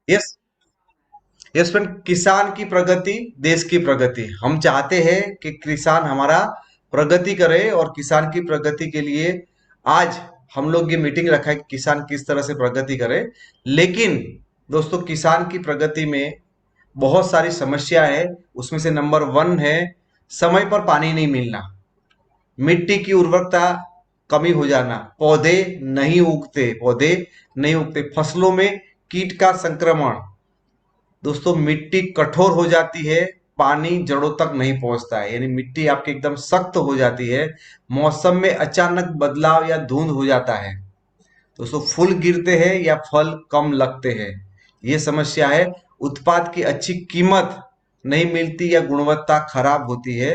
Yes. Yes friend, किसान की प्रगति देश की प्रगति। हम चाहते हैं कि किसान हमारा प्रगति करे, और किसान की प्रगति के लिए आज हम लोग ये मीटिंग रखा है कि किसान किस तरह से प्रगति करे। लेकिन दोस्तों, किसान की प्रगति में बहुत सारी समस्या है। उसमें से नंबर वन है समय पर पानी नहीं मिलना, मिट्टी की उर्वरकता कमी हो जाना, पौधे नहीं उगते, फसलों में कीट का संक्रमण। दोस्तों, मिट्टी कठोर हो जाती है, पानी जड़ों तक नहीं पहुंचता है, यानी मिट्टी आपकी एकदम सख्त हो जाती है। मौसम में अचानक बदलाव या धुंध हो जाता है। दोस्तों, फूल गिरते हैं या फल कम लगते हैं, ये समस्या है। उत्पाद की अच्छी कीमत नहीं मिलती या गुणवत्ता खराब होती है।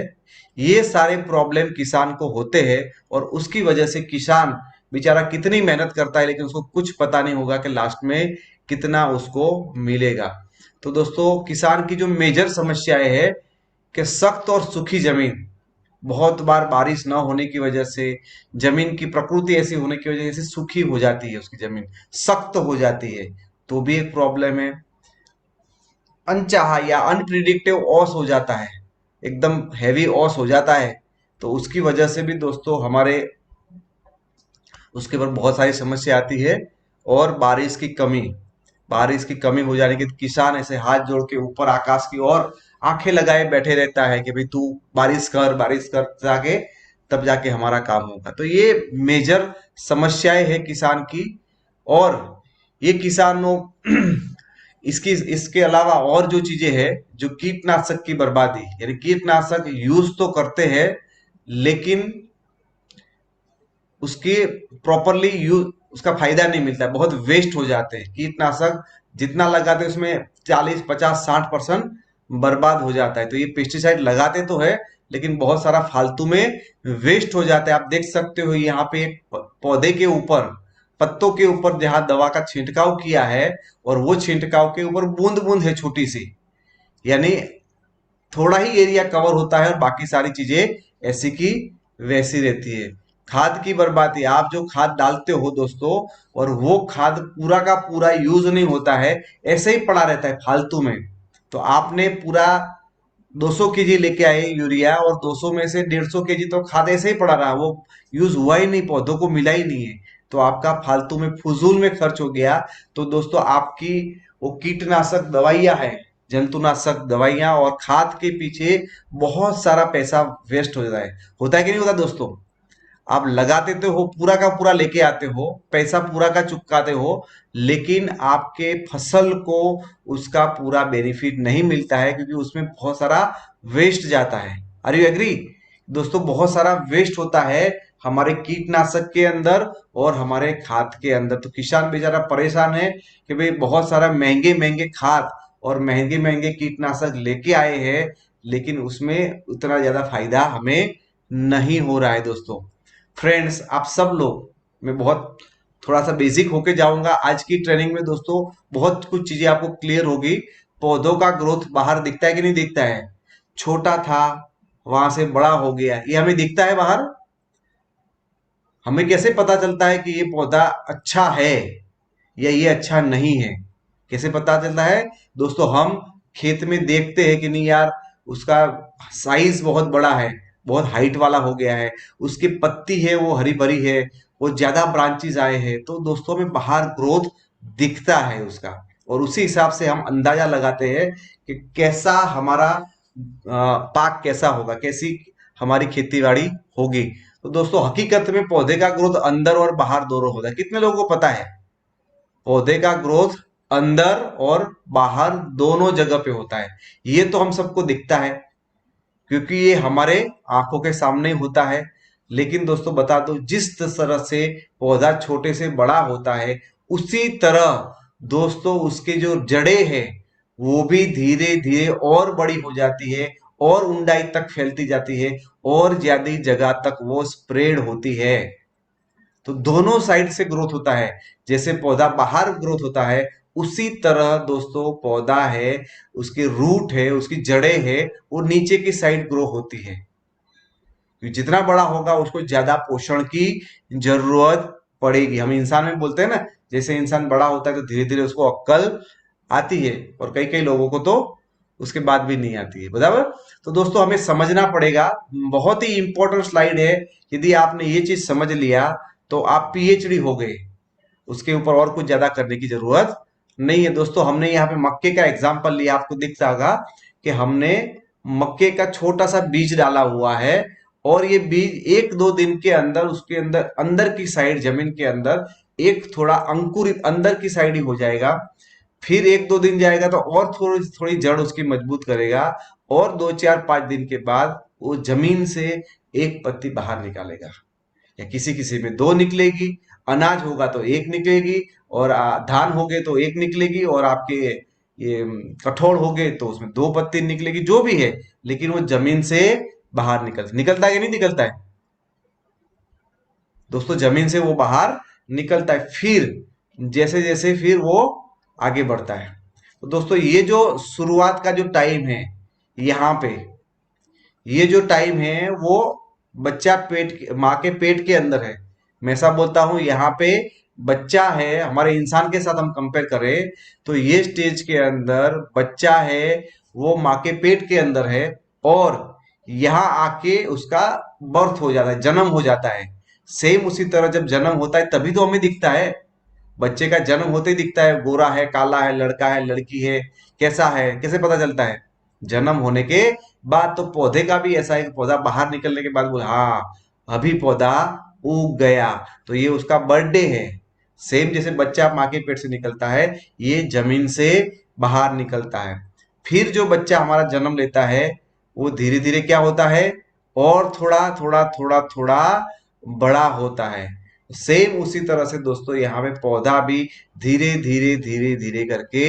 ये सारे प्रॉब्लम किसान को होते हैं, और उसकी वजह से किसान बेचारा कितनी मेहनत करता है, लेकिन उसको कुछ पता नहीं होगा कि लास्ट में कितना उसको मिलेगा। तो दोस्तों, किसान की जो मेजर समस्याएं है कि सख्त और सूखी जमीन, बहुत बार बारिश न होने की वजह से, जमीन की प्रकृति ऐसी होने की वजह से सूखी हो जाती है, उसकी जमीन सख्त हो जाती है, तो भी एक प्रॉब्लम है। अनचाहा या अनप्रिडिक्टिव ऑस हो जाता है, एकदम हैवी ऑस हो जाता है, तो उसकी वजह से भी दोस्तों हमारे उसके ऊपर बहुत सारी समस्या आती है। और बारिश की कमी हो जाने के किसान ऐसे हाथ जोड़ के ऊपर आकाश की ओर आंखें लगाए बैठे रहता है कि भाई तू बारिश कर जाके, तब जाके हमारा काम होगा। तो ये मेजर समस्याएं है किसान की। और ये किसानों इसकी इसके अलावा और जो चीजें हैं, जो कीटनाशक की बर्बादी, यानी कीटनाशक यूज तो करते हैं, लेकिन उसके प्रॉपरली यूज उसका फायदा नहीं मिलता है, बहुत वेस्ट हो जाते हैं। कीटनाशक जितना लगाते हैं उसमें 40, 50, 60% बर्बाद हो जाता है। तो ये पेस्टिसाइड लगाते तो है, लेकिन बहुत सारा फालतू में वेस्ट हो जाता है। आप देख सकते हो यहाँ पे एक पौधे के ऊपर, पत्तों के ऊपर जहां दवा का छिड़काव किया है, और वो छिड़काव के ऊपर बूंद बूंद है छोटी सी, यानी थोड़ा ही एरिया कवर होता है, और बाकी सारी चीजें ऐसी की वैसी रहती है। खाद की बर्बादी, आप जो खाद डालते हो दोस्तों, और वो खाद पूरा का पूरा यूज नहीं होता है, ऐसे ही पड़ा रहता है फालतू में। तो आपने पूरा 200 केजी लेके आए यूरिया, और 200 में से 150 केजी तो खाद ऐसे ही पड़ा रहा, वो यूज हुआ ही नहीं, पौधों को मिला ही नहीं है, तो आपका फालतू में फजूल में खर्च हो गया। तो दोस्तों, आपकी वो कीटनाशक दवाइयां है, जंतुनाशक दवाइयां और खाद के पीछे बहुत सारा पैसा वेस्ट होता है कि नहीं होता दोस्तों? आप लगाते तो हो, पूरा का पूरा लेके आते हो, पैसा पूरा का चुकाते हो, लेकिन आपके फसल को उसका पूरा बेनिफिट नहीं मिलता है, क्योंकि उसमें बहुत सारा वेस्ट जाता है। आर यू एग्री दोस्तों? बहुत सारा वेस्ट होता है हमारे कीटनाशक के अंदर और हमारे खाद के अंदर। तो किसान बेचारा परेशान है कि भाई बहुत सारा महंगे महंगे खाद और महंगे महंगे कीटनाशक लेके आए हैं, लेकिन उसमें उतना ज्यादा फायदा हमें नहीं हो रहा है दोस्तों। फ्रेंड्स, आप सब लोग, मैं बहुत थोड़ा सा बेसिक होके जाऊंगा आज की ट्रेनिंग में दोस्तों, बहुत कुछ चीजें आपको क्लियर होगी। पौधों का ग्रोथ बाहर दिखता है कि नहीं दिखता है? छोटा था, वहां से बड़ा हो गया, ये हमें दिखता है बाहर। हमें कैसे पता चलता है कि ये पौधा अच्छा है या ये अच्छा नहीं है? कैसे पता चलता है दोस्तों? हम खेत में देखते हैं कि नहीं यार, उसका साइज बहुत बड़ा है, बहुत हाइट वाला हो गया है, उसकी पत्ती है वो हरी भरी है, वो ज्यादा ब्रांचेस आए हैं, तो दोस्तों में बाहर ग्रोथ दिखता है उसका। और उसी हिसाब से हम अंदाजा लगाते हैं कि कैसा हमारा पाक कैसा होगा, कैसी हमारी खेती बाड़ी होगी। तो दोस्तों, हकीकत में पौधे का ग्रोथ अंदर और बाहर दोनों होता है। कितने लोगों को पता है? पौधे का ग्रोथ अंदर और बाहर दोनों जगह पे होता है। ये तो हम सबको दिखता है, क्योंकि ये हमारे आंखों के सामने ही होता है। लेकिन दोस्तों, बता दो, जिस तरह से पौधा छोटे से बड़ा होता है, उसी तरह दोस्तों उसके जो जड़ें हैं वो भी धीरे धीरे और बड़ी हो जाती है, और ऊंचाई तक फैलती जाती है, और ज्यादा जगह तक वो स्प्रेड होती है। तो दोनों साइड से ग्रोथ होता है। जैसे पौधा बाहर ग्रोथ होता है, उसी तरह दोस्तों पौधा है, उसके रूट है, उसकी जड़ें है, वो नीचे की साइड ग्रो होती है। क्योंकि जितना बड़ा होगा उसको ज्यादा पोषण की जरूरत पड़ेगी। हम इंसान में बोलते हैं ना, जैसे इंसान बड़ा होता है तो धीरे धीरे उसको अक्ल आती है, और कई कई लोगों को तो उसके बाद भी नहीं आती है, बराबर। तो दोस्तों हमें समझना पड़ेगा, बहुत ही इंपॉर्टेंट स्लाइड है। यदि आपने ये चीज समझ लिया तो आप पीएचडी हो गए, उसके ऊपर और कुछ ज्यादा करने की जरूरत नहीं है। दोस्तों हमने यहाँ पे मक्के का एग्जाम्पल लिया, आपको दिखता होगा कि हमने मक्के का छोटा सा बीज डाला हुआ है, और ये बीज एक दो दिन के अंदर उसके अंदर अंदर की साइड जमीन के अंदर एक थोड़ा अंकुरित अंदर की साइड ही हो जाएगा। फिर एक दो दिन जाएगा तो और थोड़ी थोड़ी जड़ उसकी मजबूत करेगा, और 2 4 5 दिन के बाद वो जमीन से एक पत्ती बाहर निकालेगा, या किसी किसी में दो निकलेगी। अनाज होगा तो एक निकलेगी, और धान हो गए तो एक निकलेगी, और आपके ये कठोर हो गए तो उसमें दो पत्ती निकलेगी, जो भी है, लेकिन वो जमीन से बाहर निकलता है या नहीं निकलता है दोस्तों? जमीन से वो बाहर निकलता है। फिर जैसे जैसे फिर वो आगे बढ़ता है। तो दोस्तों ये जो शुरुआत का जो टाइम है, यहाँ पे ये जो टाइम है वो बच्चा माँ के पेट के अंदर है। मैं ऐसा बोलता हूं, यहाँ पे बच्चा है, हमारे इंसान के साथ हम कंपेयर करें तो ये स्टेज के अंदर बच्चा है, वो माँ के पेट के अंदर है, और यहाँ आके उसका बर्थ हो जाता है, जन्म हो जाता है। सेम उसी तरह जब जन्म होता है तभी तो हमें दिखता है, बच्चे का जन्म होते ही दिखता है, गोरा है, काला है, लड़का है, लड़की है, कैसा है, कैसे पता चलता है? जन्म होने के बाद। तो पौधे का भी ऐसा है कि पौधा बाहर निकलने के बाद बोले हाँ अभी पौधा उग गया, तो ये उसका बर्थडे है। सेम जैसे बच्चा माँ के पेट से निकलता है, ये जमीन से बाहर निकलता है। फिर जो बच्चा हमारा जन्म लेता है वो धीरे धीरे क्या होता है, और थोड़ा थोड़ा थोड़ा थोड़ा बड़ा होता है। सेम उसी तरह से दोस्तों यहाँ पे पौधा भी धीरे धीरे धीरे धीरे करके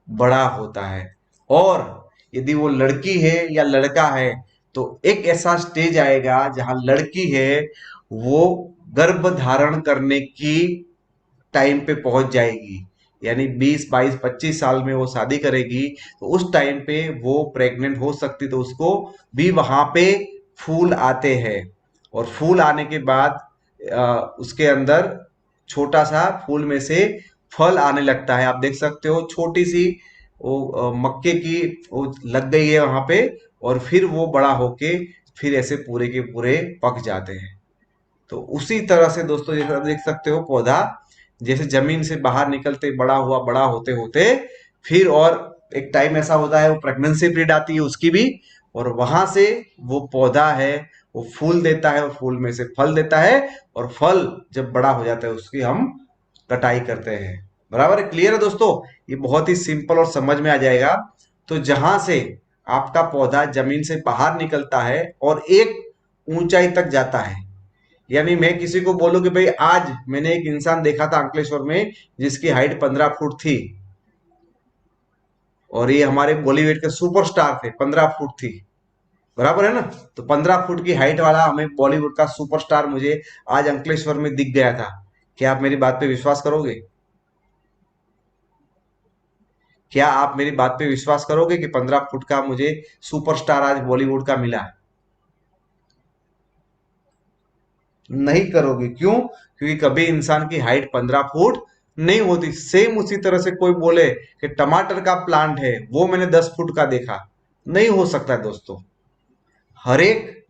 बड़ा होता है। और यदि वो लड़की है या लड़का है तो एक ऐसा स्टेज आएगा जहां लड़की है वो गर्भ धारण करने की टाइम पे पहुंच जाएगी, यानी 20 22 25 साल में वो शादी करेगी, तो उस टाइम पे वो प्रेग्नेंट हो सकती, तो उसको भी वहां पे फूल आते हैं। और फूल आने के बाद उसके अंदर छोटा सा फूल में से फल आने लगता है। आप देख सकते हो छोटी सी वो मक्के की वो लग गई है वहां पे, और फिर वो बड़ा होके फिर ऐसे पूरे के पूरे पक जाते हैं। तो उसी तरह से दोस्तों जैसे आप देख सकते हो पौधा जैसे जमीन से बाहर निकलते बड़ा हुआ, बड़ा होते होते फिर और एक टाइम ऐसा होता है वो प्रेगनेंसी पीरियड आती है उसकी भी, और वहां से वो पौधा है वो फूल देता है, और फूल में से फल देता है, और फल जब बड़ा हो जाता है उसकी हम कटाई करते हैं। बराबर है? क्लियर है दोस्तों? ये बहुत ही सिंपल और समझ में आ जाएगा। तो जहां से आपका पौधा जमीन से बाहर निकलता है और एक ऊंचाई तक जाता है, यानी मैं किसी को बोलूं कि भाई आज मैंने एक इंसान देखा था अंकलेश्वर में जिसकी हाइट 15 फुट थी, और ये हमारे बॉलीवुड के सुपरस्टार थे, 15 फुट थी, बराबर है ना? तो 15 फुट की हाइट वाला हमें बॉलीवुड का सुपरस्टार मुझे आज अंकलेश्वर में दिख गया था। क्या आप मेरी बात पे विश्वास करोगे? क्या आप मेरी बात पे विश्वास करोगे कि 15 फुट का मुझे सुपरस्टार आज बॉलीवुड का मिला? नहीं करोगे, क्यों? क्योंकि कभी इंसान की हाइट 15 फुट नहीं होती। सेम उसी तरह से कोई बोले कि टमाटर का प्लांट है वो मैंने 10 फुट का देखा, नहीं हो सकता दोस्तों। हर एक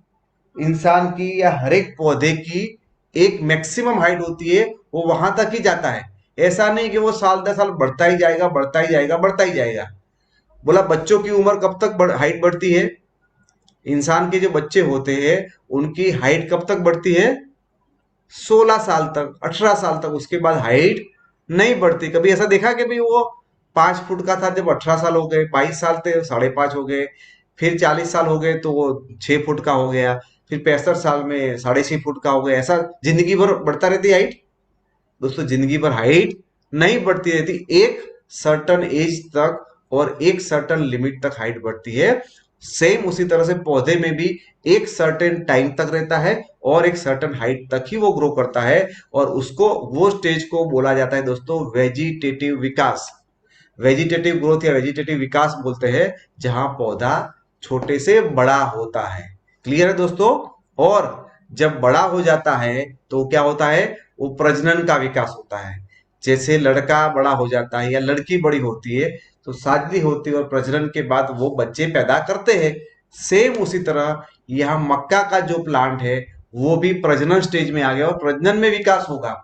इंसान की या हर एक पौधे की एक मैक्सिमम हाइट होती है, वो वहां तक ही जाता है। ऐसा नहीं कि वो साल 10 साल बढ़ता ही जाएगा, बढ़ता ही जाएगा, बढ़ता ही जाएगा। बोला बच्चों की उम्र कब तक हाइट बढ़ती है? इंसान के जो बच्चे होते हैं उनकी हाइट कब तक बढ़ती है? 16 साल तक, 18 साल तक। उसके बाद हाइट नहीं बढ़ती। कभी ऐसा देखा कि भाई वो 5 फुट का था, जब 18 साल हो गए, 22 साल थे 5.5 हो गए, फिर 40 साल हो गए तो वो 6 फुट का हो गया, फिर 65 साल में 6.5 फुट का हो गया। ऐसा जिंदगी भर बढ़ता रहती है हाइट? दोस्तों जिंदगी भर हाइट नहीं बढ़ती रहती, एक सर्टन एज तक और एक सर्टन लिमिट तक हाइट बढ़ती है। सेम उसी तरह से पौधे में भी एक सर्टेन टाइम तक रहता है और एक सर्टेन हाइट तक ही वो ग्रो करता है, और उसको वो स्टेज को बोला जाता है दोस्तों वेजिटेटिव विकास। वेजिटेटिव ग्रोथ या वेजिटेटिव विकास बोलते हैं जहां पौधा छोटे से बड़ा होता है। क्लियर है दोस्तों? और जब बड़ा हो जाता है तो क्या होता है? वो प्रजनन का विकास होता है। जैसे लड़का बड़ा हो जाता है या लड़की बड़ी होती है तो शादी होती है और प्रजनन के बाद वो बच्चे पैदा करते हैं। सेम उसी तरह यहाँ मक्का का जो प्लांट है वो भी प्रजनन स्टेज में आ गया और प्रजनन में विकास होगा।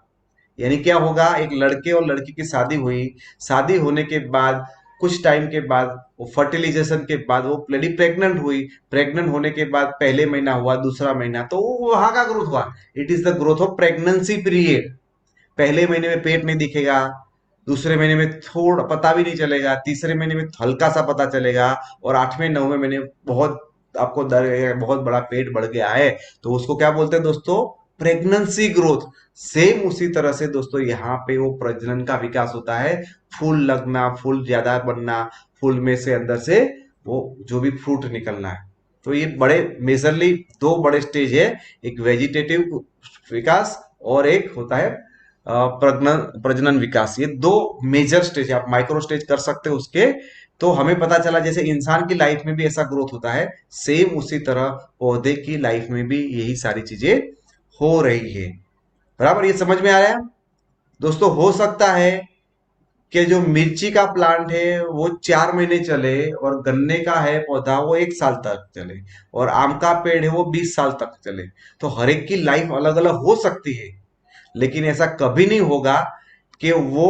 यानी क्या होगा, एक लड़के और लड़की की शादी हुई, शादी होने के बाद कुछ टाइम के बाद वो फर्टिलाइजेशन के बाद वो लेडी प्रेग्नेंट हुई, प्रेग्नेंट होने के बाद पहले महीना हुआ, दूसरा महीना, तो वो वहां का ग्रोथ हुआ। It is the growth of pregnancy period. पहले महीने में पेट नहीं दिखेगा, दूसरे महीने में थोड़ा पता भी नहीं चलेगा, तीसरे महीने में हल्का सा पता चलेगा, और आठवें नौवें महीने बहुत आपको डर बहुत बड़ा पेट बढ़ गया है, तो उसको क्या बोलते हैं दोस्तों, प्रेगनेंसी ग्रोथ। सेम उसी तरह से दोस्तों यहाँ पे वो प्रजनन का विकास होता है, फूल लगना, फूल ज्यादा बनना, फूल में से अंदर से वो जो भी फ्रूट निकलना है। तो ये बड़े मेजरली दो बड़े स्टेज है, एक वेजिटेटिव विकास और एक होता है प्रजनन प्रजनन विकास। ये दो मेजर स्टेज है, आप माइक्रो स्टेज कर सकते हो उसके। तो हमें पता चला जैसे इंसान की लाइफ में भी ऐसा ग्रोथ होता है, सेम उसी तरह पौधे की लाइफ में भी यही सारी चीजें हो रही है। बराबर, ये समझ में आ रहा है दोस्तों? हो सकता है कि जो मिर्ची का प्लांट है वो 4 महीने चले, और गन्ने का है पौधा वो 1 साल तक चले, और आम का पेड़ है वो 20 साल तक चले। तो हर एक की लाइफ अलग अलग हो सकती है, लेकिन ऐसा कभी नहीं होगा कि वो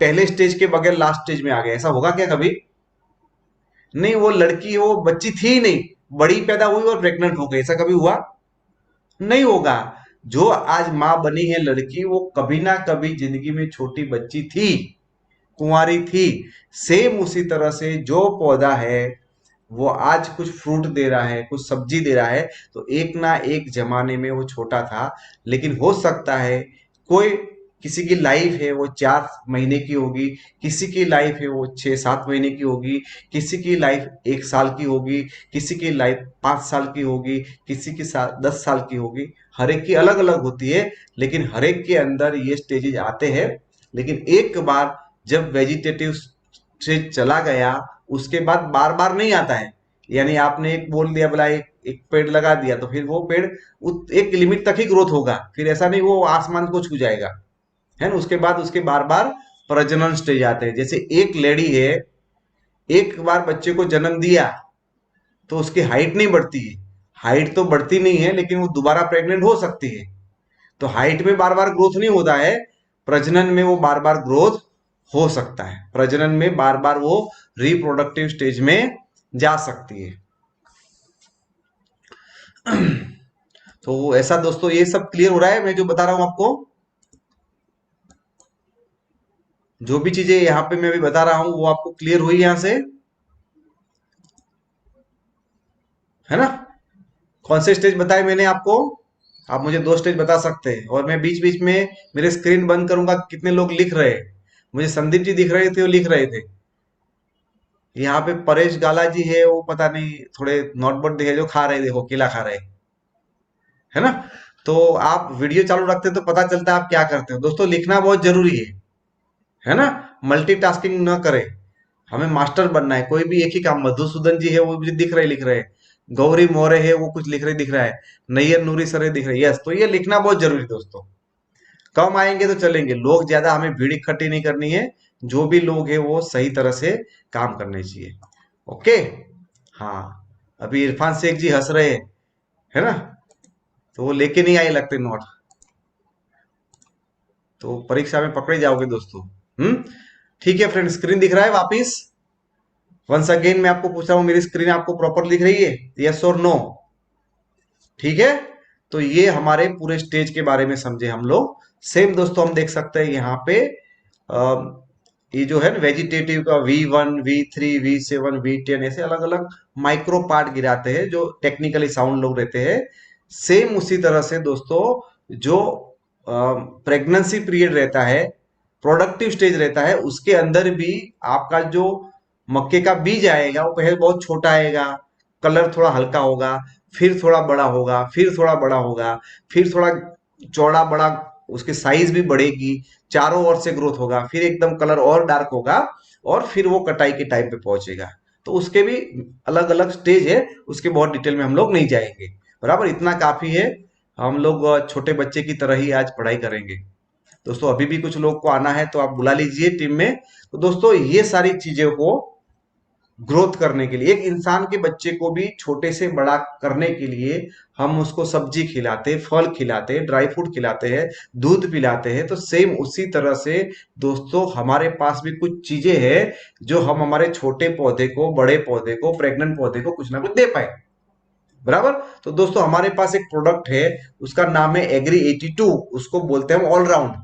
पहले स्टेज के बगैर लास्ट स्टेज में आ गया। ऐसा होगा क्या कभी? नहीं, वो लड़की वो बच्ची थी ही नहीं, बड़ी पैदा हुई और प्रेग्नेंट हो गई, ऐसा कभी हुआ नहीं होगा। जो आज माँ बनी है लड़की, वो कभी ना कभी जिंदगी में छोटी बच्ची थी, कुंवारी थी। सेम उसी तरह से जो पौधा है वो आज कुछ फ्रूट दे रहा है, कुछ सब्जी दे रहा है, तो एक ना एक जमाने में वो छोटा था। लेकिन हो सकता है कोई, किसी की लाइफ है वो 4 महीने की होगी, किसी की लाइफ है वो 6-7 महीने की होगी, किसी की लाइफ 1 साल की होगी, किसी की लाइफ 5 साल की होगी, किसी की 10 साल की होगी। हर एक की अलग अलग होती है, लेकिन हर एक के अंदर ये स्टेजेस आते हैं। लेकिन एक बार जब वेजिटेटिव स्टेज चला गया, उसके बाद बार बार नहीं आता है। यानी आपने एक बोल दिया, बोला एक पेड़ लगा दिया, तो फिर वो पेड़ एक लिमिट तक ही ग्रोथ होगा, फिर ऐसा नहीं वो आसमान को छू जाएगा, है ना। उसके बाद उसके बार बार प्रजनन स्टेज आते हैं। जैसे एक लेडी है, एक बार बच्चे को जन्म दिया तो उसकी हाइट नहीं बढ़ती है, हाइट तो बढ़ती नहीं है, लेकिन वो दोबारा प्रेग्नेंट हो सकती है। तो हाइट में बार बार ग्रोथ नहीं होता है, प्रजनन में वो बार बार ग्रोथ हो सकता है, प्रजनन में बार बार वो रिप्रोडक्टिव स्टेज में जा सकती है। तो ऐसा दोस्तों, ये सब क्लियर हो रहा है मैं जो बता रहा हूं आपको? जो भी चीजें यहाँ पे मैं अभी बता रहा हूं वो आपको क्लियर हुई यहां से, है ना? कौन से स्टेज बताए मैंने आपको? आप मुझे 2 स्टेज बता सकते हैं, और मैं बीच बीच में मेरे स्क्रीन बंद करूंगा कितने लोग लिख रहे हैं। मुझे संदीप जी दिख रहे थे, वो लिख रहे थे। यहाँ पे परेश गाला जी है, वो पता नहीं थोड़े नोटबुक दिखे जो खा रहे, देखो केला खा रहे, है ना। तो आप वीडियो चालू रखते हैं तो पता चलता है आप क्या करते हो। दोस्तों लिखना बहुत जरूरी है ना। मल्टीटास्किंग न करें, हमें मास्टर बनना है। कोई भी एक ही काम, मधुसूदन जी है वो मुझे दिख रहे लिख रहे, गौरी मोरे है वो कुछ लिख रहे दिख रहा है, नैयर नूरी सर दिख रहे, यस। तो ये लिखना बहुत जरूरी दोस्तों। कम आएंगे तो चलेंगे, लोग ज्यादा, हमें भीड़ इकट्ठी नहीं करनी है। जो भी लोग है वो सही तरह से काम करने चाहिए। ओके, हाँ। अभी इरफान शेख जी हंस रहे हैं, है ना, तो वो लेके नहीं आए लगते नोट, तो परीक्षा में पकड़े जाओगे दोस्तों। ठीक है फ्रेंड, स्क्रीन दिख रहा है वापिस? वंस अगेन मैं आपको पूछ रहा हूं, मेरी स्क्रीन आपको प्रॉपर दिख रही है, यस और नो? ठीक है, तो ये हमारे पूरे स्टेज के बारे में समझे हम लोग। सेम दोस्तों हम देख सकते हैं यहाँ पे ये जो है ना वेजिटेटिव का V1 V3 V7 V10 ऐसे अलग अलग माइक्रो पार्ट गिराते हैं जो टेक्निकली साउंड लोग रहते हैं। सेम उसी तरह से दोस्तों जो प्रेगनेंसी पीरियड रहता है, प्रोडक्टिव स्टेज रहता है, उसके अंदर भी आपका जो मक्के का बीज आएगा वो पहले बहुत छोटा आएगा, कलर थोड़ा हल्का होगा, फिर थोड़ा बड़ा होगा, फिर थोड़ा बड़ा होगा, फिर थोड़ा चौड़ा बड़ा, उसकी साइज भी बढ़ेगी, चारों ओर से ग्रोथ होगा, फिर एकदम कलर और डार्क होगा, और फिर वो कटाई के टाइम पे पहुंचेगा। तो उसके भी अलग अलग स्टेज है, उसके बहुत डिटेल में हम लोग नहीं जाएंगे। बराबर, इतना काफी है। हम लोग छोटे बच्चे की तरह ही आज पढ़ाई करेंगे। दोस्तों अभी भी कुछ लोग को आना है तो आप बुला लीजिए टीम में। तो दोस्तों ये सारी चीजों को ग्रोथ करने के लिए, एक इंसान के बच्चे को भी छोटे से बड़ा करने के लिए हम उसको सब्जी खिलाते, फल खिलाते, ड्राई फ्रूट खिलाते हैं, दूध पिलाते हैं, तो सेम उसी तरह से दोस्तों हमारे पास भी कुछ चीजें हैं जो हम हमारे छोटे पौधे को, बड़े पौधे को, प्रेग्नेंट पौधे को कुछ ना कुछ दे पाए। बराबर। तो दोस्तों हमारे पास एक प्रोडक्ट है, उसका नाम है एग्री 82। उसको बोलते हैं ऑलराउंड,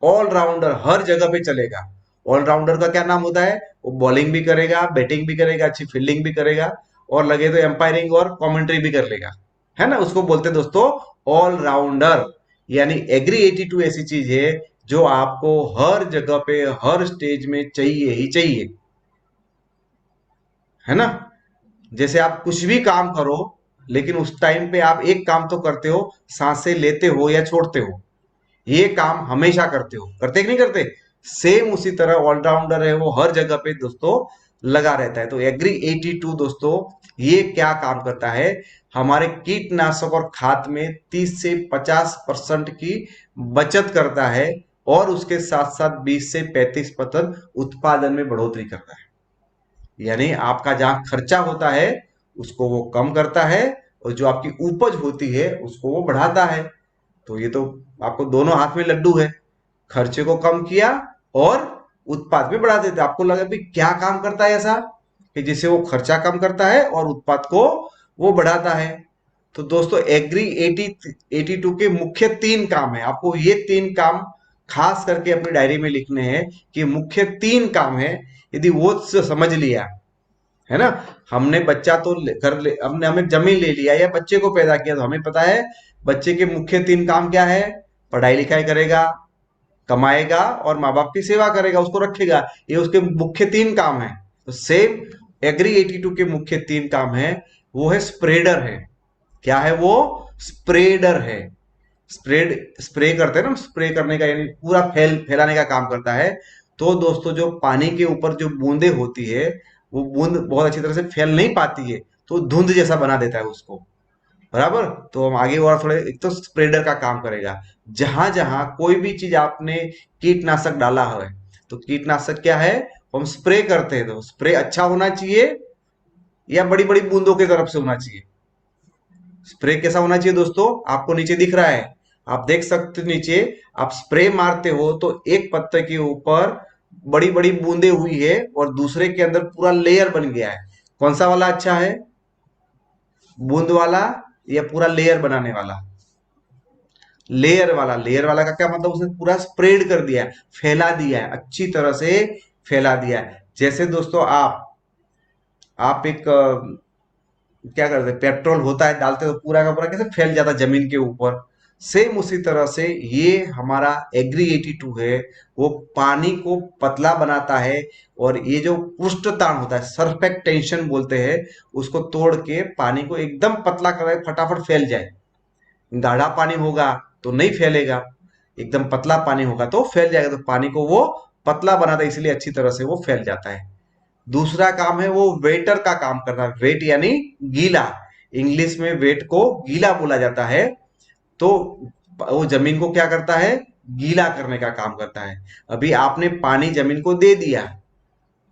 ऑलराउंडर, हर जगह पे चलेगा। ऑलराउंडर का क्या नाम होता है? वो बॉलिंग भी करेगा, बैटिंग भी करेगा, अच्छी फील्डिंग भी करेगा, और लगे तो एम्पायरिंग और कमेंट्री भी कर लेगा, है ना। उसको बोलते हैं दोस्तों ऑलराउंडर। यानी एग्री 82 ऐसी चीज है जो आपको हर जगह पे, हर स्टेज में चाहिए ही चाहिए, है ना। जैसे आप कुछ भी काम करो, लेकिन उस टाइम पे आप एक काम तो करते हो, सांसें लेते हो या छोड़ते हो, ये काम हमेशा करते हो, करते कि नहीं करते? सेम उसी तरह ऑलराउंडर है, वो हर जगह पे दोस्तों लगा रहता है। तो एग्री 82 दोस्तों ये क्या काम करता है? हमारे कीटनाशक और खाद में 30 से 50% की बचत करता है, और उसके साथ साथ 20 से 35% उत्पादन में बढ़ोतरी करता है। यानी आपका जहां खर्चा होता है उसको वो कम करता है, और जो आपकी उपज होती है उसको वो बढ़ाता है। तो ये तो आपको दोनों हाथ में लड्डू है, खर्चे को कम किया और उत्पाद भी बढ़ा देते। आपको लगा भी क्या काम करता है ऐसा कि जिससे वो खर्चा कम करता है और उत्पाद को वो बढ़ाता है? तो दोस्तों एग्री 82 के मुख्य 3 काम है, आपको ये 3 काम खास करके अपनी डायरी में लिखने हैं कि मुख्य 3 काम है। यदि वो समझ लिया, है ना, हमने बच्चा तो हमने हमें जमीन ले लिया या बच्चे को पैदा किया, तो हमें पता है बच्चे के मुख्य 3 काम क्या है। पढ़ाई लिखाई करेगा, कमाएगा और माँ बाप की सेवा करेगा, उसको रखेगा, ये उसके मुख्य 3 काम है। तो सेम एग्री 82 के मुख्य 3 काम है, वो है स्प्रेडर है। क्या है वो? स्प्रेडर है। स्प्रे करते हैं ना, स्प्रे करने का यानी पूरा फैलाने का काम करता है। तो दोस्तों जो पानी के ऊपर जो बूंदे होती है, वो बूंद बहुत अच्छी तरह से फैल नहीं पाती है, तो धुंध जैसा बना देता है उसको। बराबर। तो हम आगे और थोड़े, एक तो स्प्रेडर का काम करेगा। जहां जहां कोई भी चीज आपने कीटनाशक डाला है, तो कीटनाशक क्या है, हम स्प्रे करते हैं, तो स्प्रे अच्छा होना चाहिए या बड़ी बड़ी बूंदों की तरफ से होना चाहिए? स्प्रे कैसा होना चाहिए दोस्तों? आपको नीचे दिख रहा है, आप देख सकते हो नीचे, आप स्प्रे मारते हो तो एक पत्ते के ऊपर बड़ी बड़ी बूंदे हुई है और दूसरे के अंदर पूरा लेयर बन गया है। कौन सा वाला अच्छा है, बूंद वाला या पूरा लेयर बनाने वाला? लेयर वाला। लेयर वाला का क्या मतलब? उसने पूरा स्प्रेड कर दिया है, फैला दिया है, अच्छी तरह से फैला दिया है। जैसे दोस्तों आप एक क्या करते हैं, पेट्रोल होता है डालते तो पूरा का पूरा कैसे फैल जाता है जमीन के ऊपर, सेम उसी तरह से ये हमारा एग्री 82 है, वो पानी को पतला बनाता है। और ये जो पृष्ठताण होता है, सरफेक्ट टेंशन बोलते हैं, उसको तोड़ के पानी को एकदम पतला कर फटाफट फैल जाए। गाढ़ा पानी होगा तो नहीं फैलेगा, एकदम पतला पानी होगा तो फैल जाएगा। तो पानी को वो पतला बनाता है, इसलिए अच्छी तरह से वो फैल जाता है। दूसरा काम है वो वेटर का काम करना है। वेट यानी गीला, इंग्लिश में वेट को गीला बोला जाता है। तो वो जमीन को क्या करता है, गीला करने का काम करता है। अभी आपने पानी जमीन को दे दिया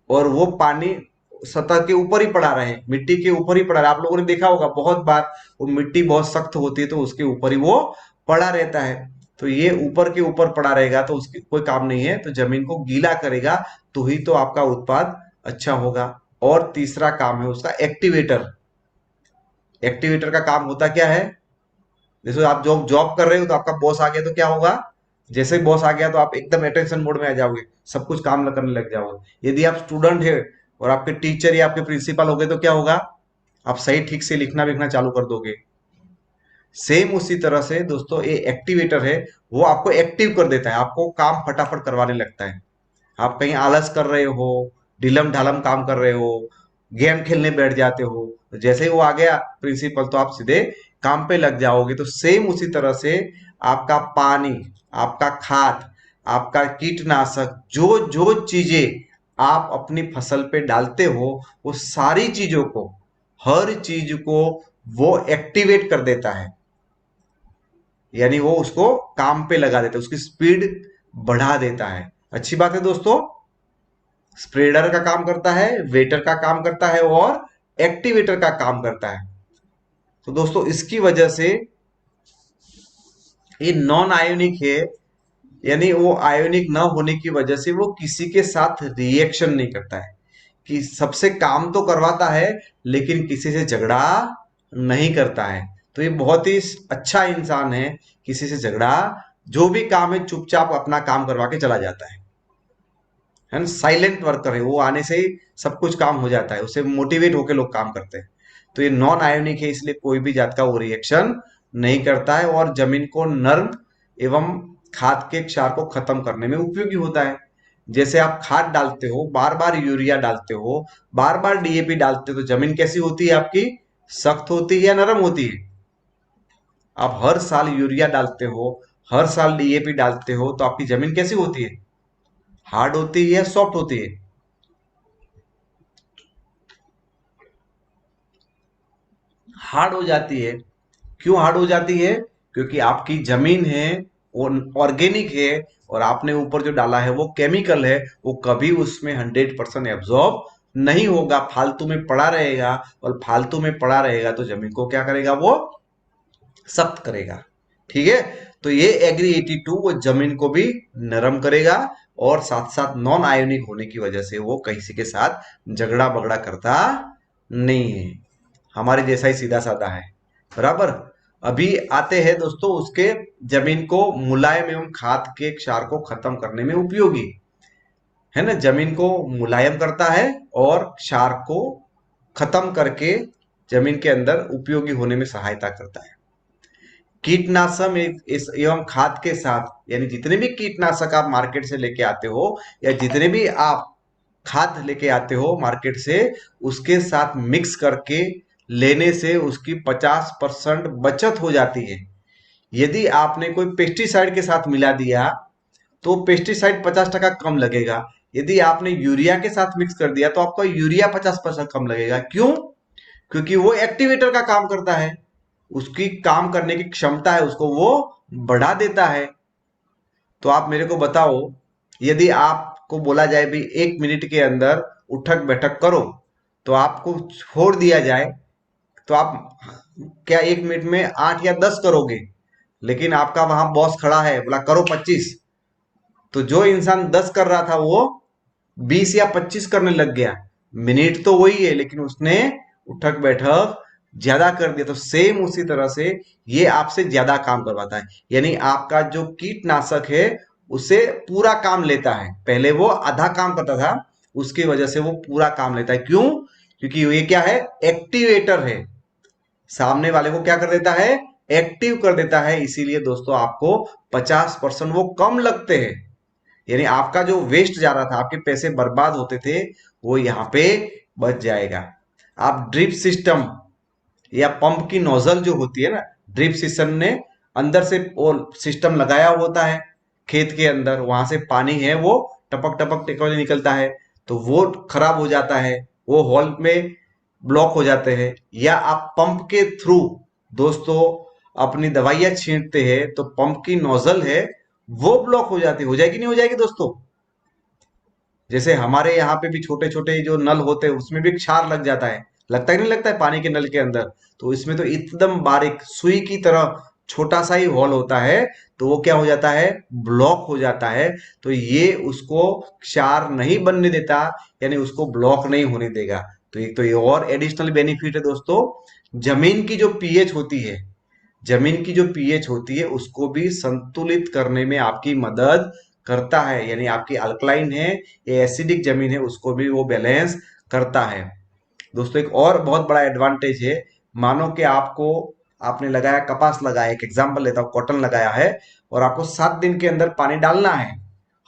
और वो पानी सतह के ऊपर ही पड़ा रहे, मिट्टी के ऊपर ही पड़ा रहे। आप लोगों ने देखा होगा बहुत बार, वो मिट्टी बहुत सख्त होती है तो उसके ऊपर ही वो पड़ा रहता है। तो ये ऊपर के ऊपर पड़ा रहेगा तो उसकी कोई काम नहीं है। तो जमीन को गीला करेगा तो ही तो आपका उत्पाद अच्छा होगा। और तीसरा काम है उसका एक्टिवेटर। एक्टिवेटर का काम होता क्या है? जैसे आप जॉब जॉब कर रहे हो तो आपका बॉस आ गया तो क्या होगा? जैसे ही बॉस आ गया तो आप एकदम अटेंशन मोड में आ जाओगे, सब कुछ काम करने लग जाओगे। यदि आप स्टूडेंट है और आपके टीचर या आपके प्रिंसिपल हो गए तो क्या होगा? आप सही ठीक से लिखना विखना चालू कर दोगे। सेम उसी तरह से दोस्तों ये एक्टिवेटर है, वो आपको एक्टिव कर देता है, आपको काम फटाफट करवाने लगता है। आप कहीं आलस कर रहे हो, ढिलम ढालम काम कर रहे हो, गेम खेलने बैठ जाते हो, तो जैसे ही वो आ गया प्रिंसिपल तो आप सीधे काम पे लग जाओगे। तो सेम उसी तरह से आपका पानी, आपका खाद, आपका कीटनाशक, जो जो चीजें आप अपनी फसल पे डालते हो, वो सारी चीजों को, हर चीज को वो एक्टिवेट कर देता है। यानी वो उसको काम पे लगा देता है, उसकी स्पीड बढ़ा देता है। अच्छी बात है दोस्तों। स्प्रेडर का काम करता है, वेटर का काम करता है और एक्टिवेटर का काम करता है। तो दोस्तों इसकी वजह से ये नॉन आयोनिक है, यानी वो आयोनिक न होने की वजह से वो किसी के साथ रिएक्शन नहीं करता है, कि सबसे काम तो करवाता है लेकिन किसी से झगड़ा नहीं करता है। तो ये बहुत ही अच्छा इंसान है, किसी से झगड़ा, जो भी काम है चुपचाप अपना काम करवा के चला जाता है ना। साइलेंट वर्कर है वो, आने से ही सब कुछ काम हो जाता है, उससे मोटिवेट होकर लोग काम करते हैं। तो ये नॉन आयोनिक है, इसलिए कोई भी जात का वो रिएक्शन नहीं करता है और जमीन को नर्म एवं खाद के क्षार को खत्म करने में उपयोगी होता है। जैसे आप खाद डालते हो, बार बार यूरिया डालते हो, बार बार डीएपी डालते हो, तो जमीन कैसी होती है आपकी? सख्त होती है या नरम होती है? आप हर साल यूरिया डालते हो, हर साल डीएपी डालते हो, तो आपकी जमीन कैसी होती है? हार्ड होती है या सॉफ्ट होती है? हार्ड हो जाती है। क्यों हार्ड हो जाती है? क्योंकि आपकी जमीन है वो ऑर्गेनिक है, और आपने ऊपर जो डाला है वो केमिकल है, वो कभी उसमें 100% एब्जॉर्ब नहीं होगा, फालतू में पड़ा रहेगा। और फालतू में पड़ा रहेगा तो जमीन को क्या करेगा? वो सख्त करेगा। ठीक है। तो ये एग्री 82 वो जमीन को भी नरम करेगा, और साथ साथ नॉन आयोनिक होने की वजह से वो किसी के साथ झगड़ा बगड़ा करता नहीं है, हमारे जैसा ही सीधा साधा है। बराबर। अभी आते हैं दोस्तों उसके जमीन को मुलायम एवं खाद के क्षार को खत्म करने में उपयोगी है ना। जमीन को मुलायम करता है और क्षार को खत्म करके जमीन के अंदर उपयोगी होने में सहायता करता है। कीटनाशक एवं खाद के साथ, यानी जितने भी कीटनाशक आप मार्केट से लेके आते हो या जितने भी आप खाद लेके आते हो मार्केट से, उसके साथ मिक्स करके लेने से उसकी 50% बचत हो जाती है। यदि आपने कोई पेस्टिसाइड के साथ मिला दिया तो पेस्टिसाइड 50% कम लगेगा। यदि आपने यूरिया के साथ मिक्स कर दिया तो आपका यूरिया 50% कम लगेगा। क्यों? क्योंकि वो एक्टिवेटर का काम करता है, उसकी काम करने की क्षमता है, उसको वो बढ़ा देता है। तो आप मेरे को बताओ, यदि आपको बोला जाए भी 1 मिनट के अंदर उठक बैठक करो, तो आपको छोड़ दिया जाए तो आप क्या 1 मिनट में 8 या 10 करोगे? लेकिन आपका वहां बॉस खड़ा है, बोला करो 25, तो जो इंसान 10 कर रहा था वो 20 या 25 करने लग गया। मिनट तो वही है लेकिन उसने उठक बैठक ज्यादा कर दिया। तो सेम उसी तरह से ये आपसे ज्यादा काम करवाता है, यानी आपका जो कीटनाशक है उसे पूरा काम लेता है। पहले वो आधा काम करता था, उसकी वजह से वो पूरा काम लेता है। क्यों? क्योंकि ये क्या है? एक्टिवेटर है, सामने वाले को क्या कर देता है? एक्टिव कर देता है। इसीलिए दोस्तों आपको 50% वो कम लगते हैं, यानी आपका जो वेस्ट जा रहा था, आपके पैसे बर्बाद होते थे, वो यहाँ पे बच जाएगा। आप ड्रिप सिस्टम या पंप की नोजल जो होती है ना, ड्रिप सिस्टम ने अंदर से वो सिस्टम लगाया होता है खेत के अंदर, वहां से पानी है वो टपक टपक टेक्नोलॉजी निकलता है, तो वो खराब हो जाता है, वो हॉल में ब्लॉक हो जाते हैं। या आप पंप के थ्रू दोस्तों अपनी दवाइयां छींटते हैं तो पंप की नोजल है वो ब्लॉक हो जाती, हो जाएगी नहीं हो जाएगी दोस्तों? जैसे हमारे यहाँ पे भी छोटे छोटे जो नल होते हैं उसमें भी क्षार लग जाता है, लगता ही नहीं लगता है पानी के नल के अंदर? तो इसमें तो एकदम बारीक सुई की तरह छोटा सा ही होल होता है, तो वो क्या हो जाता है? ब्लॉक हो जाता है। तो ये उसको क्षार नहीं बनने देता, यानी उसको ब्लॉक नहीं होने देगा। तो एक तो ये और एडिशनल बेनिफिट है दोस्तों। जमीन की जो पीएच होती है, जमीन की जो पीएच होती है उसको भी संतुलित करने में आपकी मदद करता है, यानी आपकी अल्कलाइन है या एसिडिक जमीन है उसको भी वो बैलेंस करता है। दोस्तों एक और बहुत बड़ा एडवांटेज है, मानो कि आपको, आपने लगाया कपास लगाया, एक एग्जांपल लेता हूँ, कॉटन लगाया है, और आपको 7 दिन के अंदर पानी डालना है,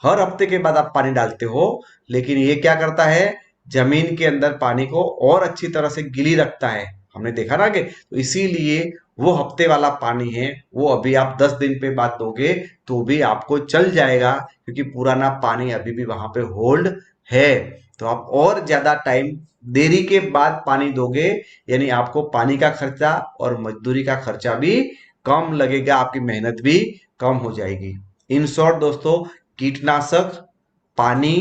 हर हफ्ते के बाद आप पानी डालते हो, लेकिन ये क्या करता है? जमीन के अंदर पानी को और अच्छी तरह से गिली रखता है, हमने देखा ना कि, तो इसीलिए वो हफ्ते वाला पानी है वो अभी आप 10 दिन पे बाद दोगे तो भी आपको चल जाएगा, क्योंकि पुराना पानी अभी भी वहां पे होल्ड है। तो आप और ज्यादा टाइम देरी के बाद पानी दोगे, यानी आपको पानी का खर्चा और मजदूरी का खर्चा भी कम लगेगा, आपकी मेहनत भी कम हो जाएगी। इन शॉर्ट दोस्तों, कीटनाशक, पानी,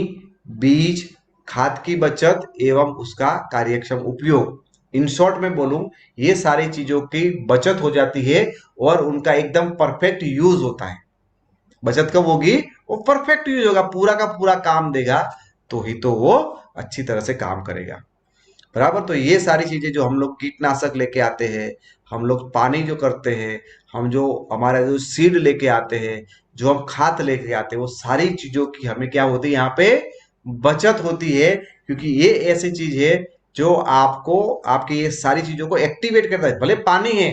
बीज, खाद की बचत एवं उसका कार्यक्षम उपयोग, इन शॉर्ट में बोलूं, ये सारी चीजों की बचत हो जाती है और उनका एकदम परफेक्ट यूज होता है। बचत कब होगी? वो परफेक्ट यूज होगा, पूरा का पूरा काम देगा, तो ही तो वो अच्छी तरह से काम करेगा। बराबर। तो ये सारी चीजें जो हम लोग कीटनाशक लेके आते हैं, हम लोग पानी जो करते हैं, हम जो हमारा जो सीड लेके आते हैं, जो हम खाद लेके आते हैं, वो सारी चीजों की हमें क्या होती है, यहाँ पे बचत होती है। क्योंकि ये ऐसी चीज है जो आपको आपकी ये सारी चीजों को एक्टिवेट करता है। भले पानी है,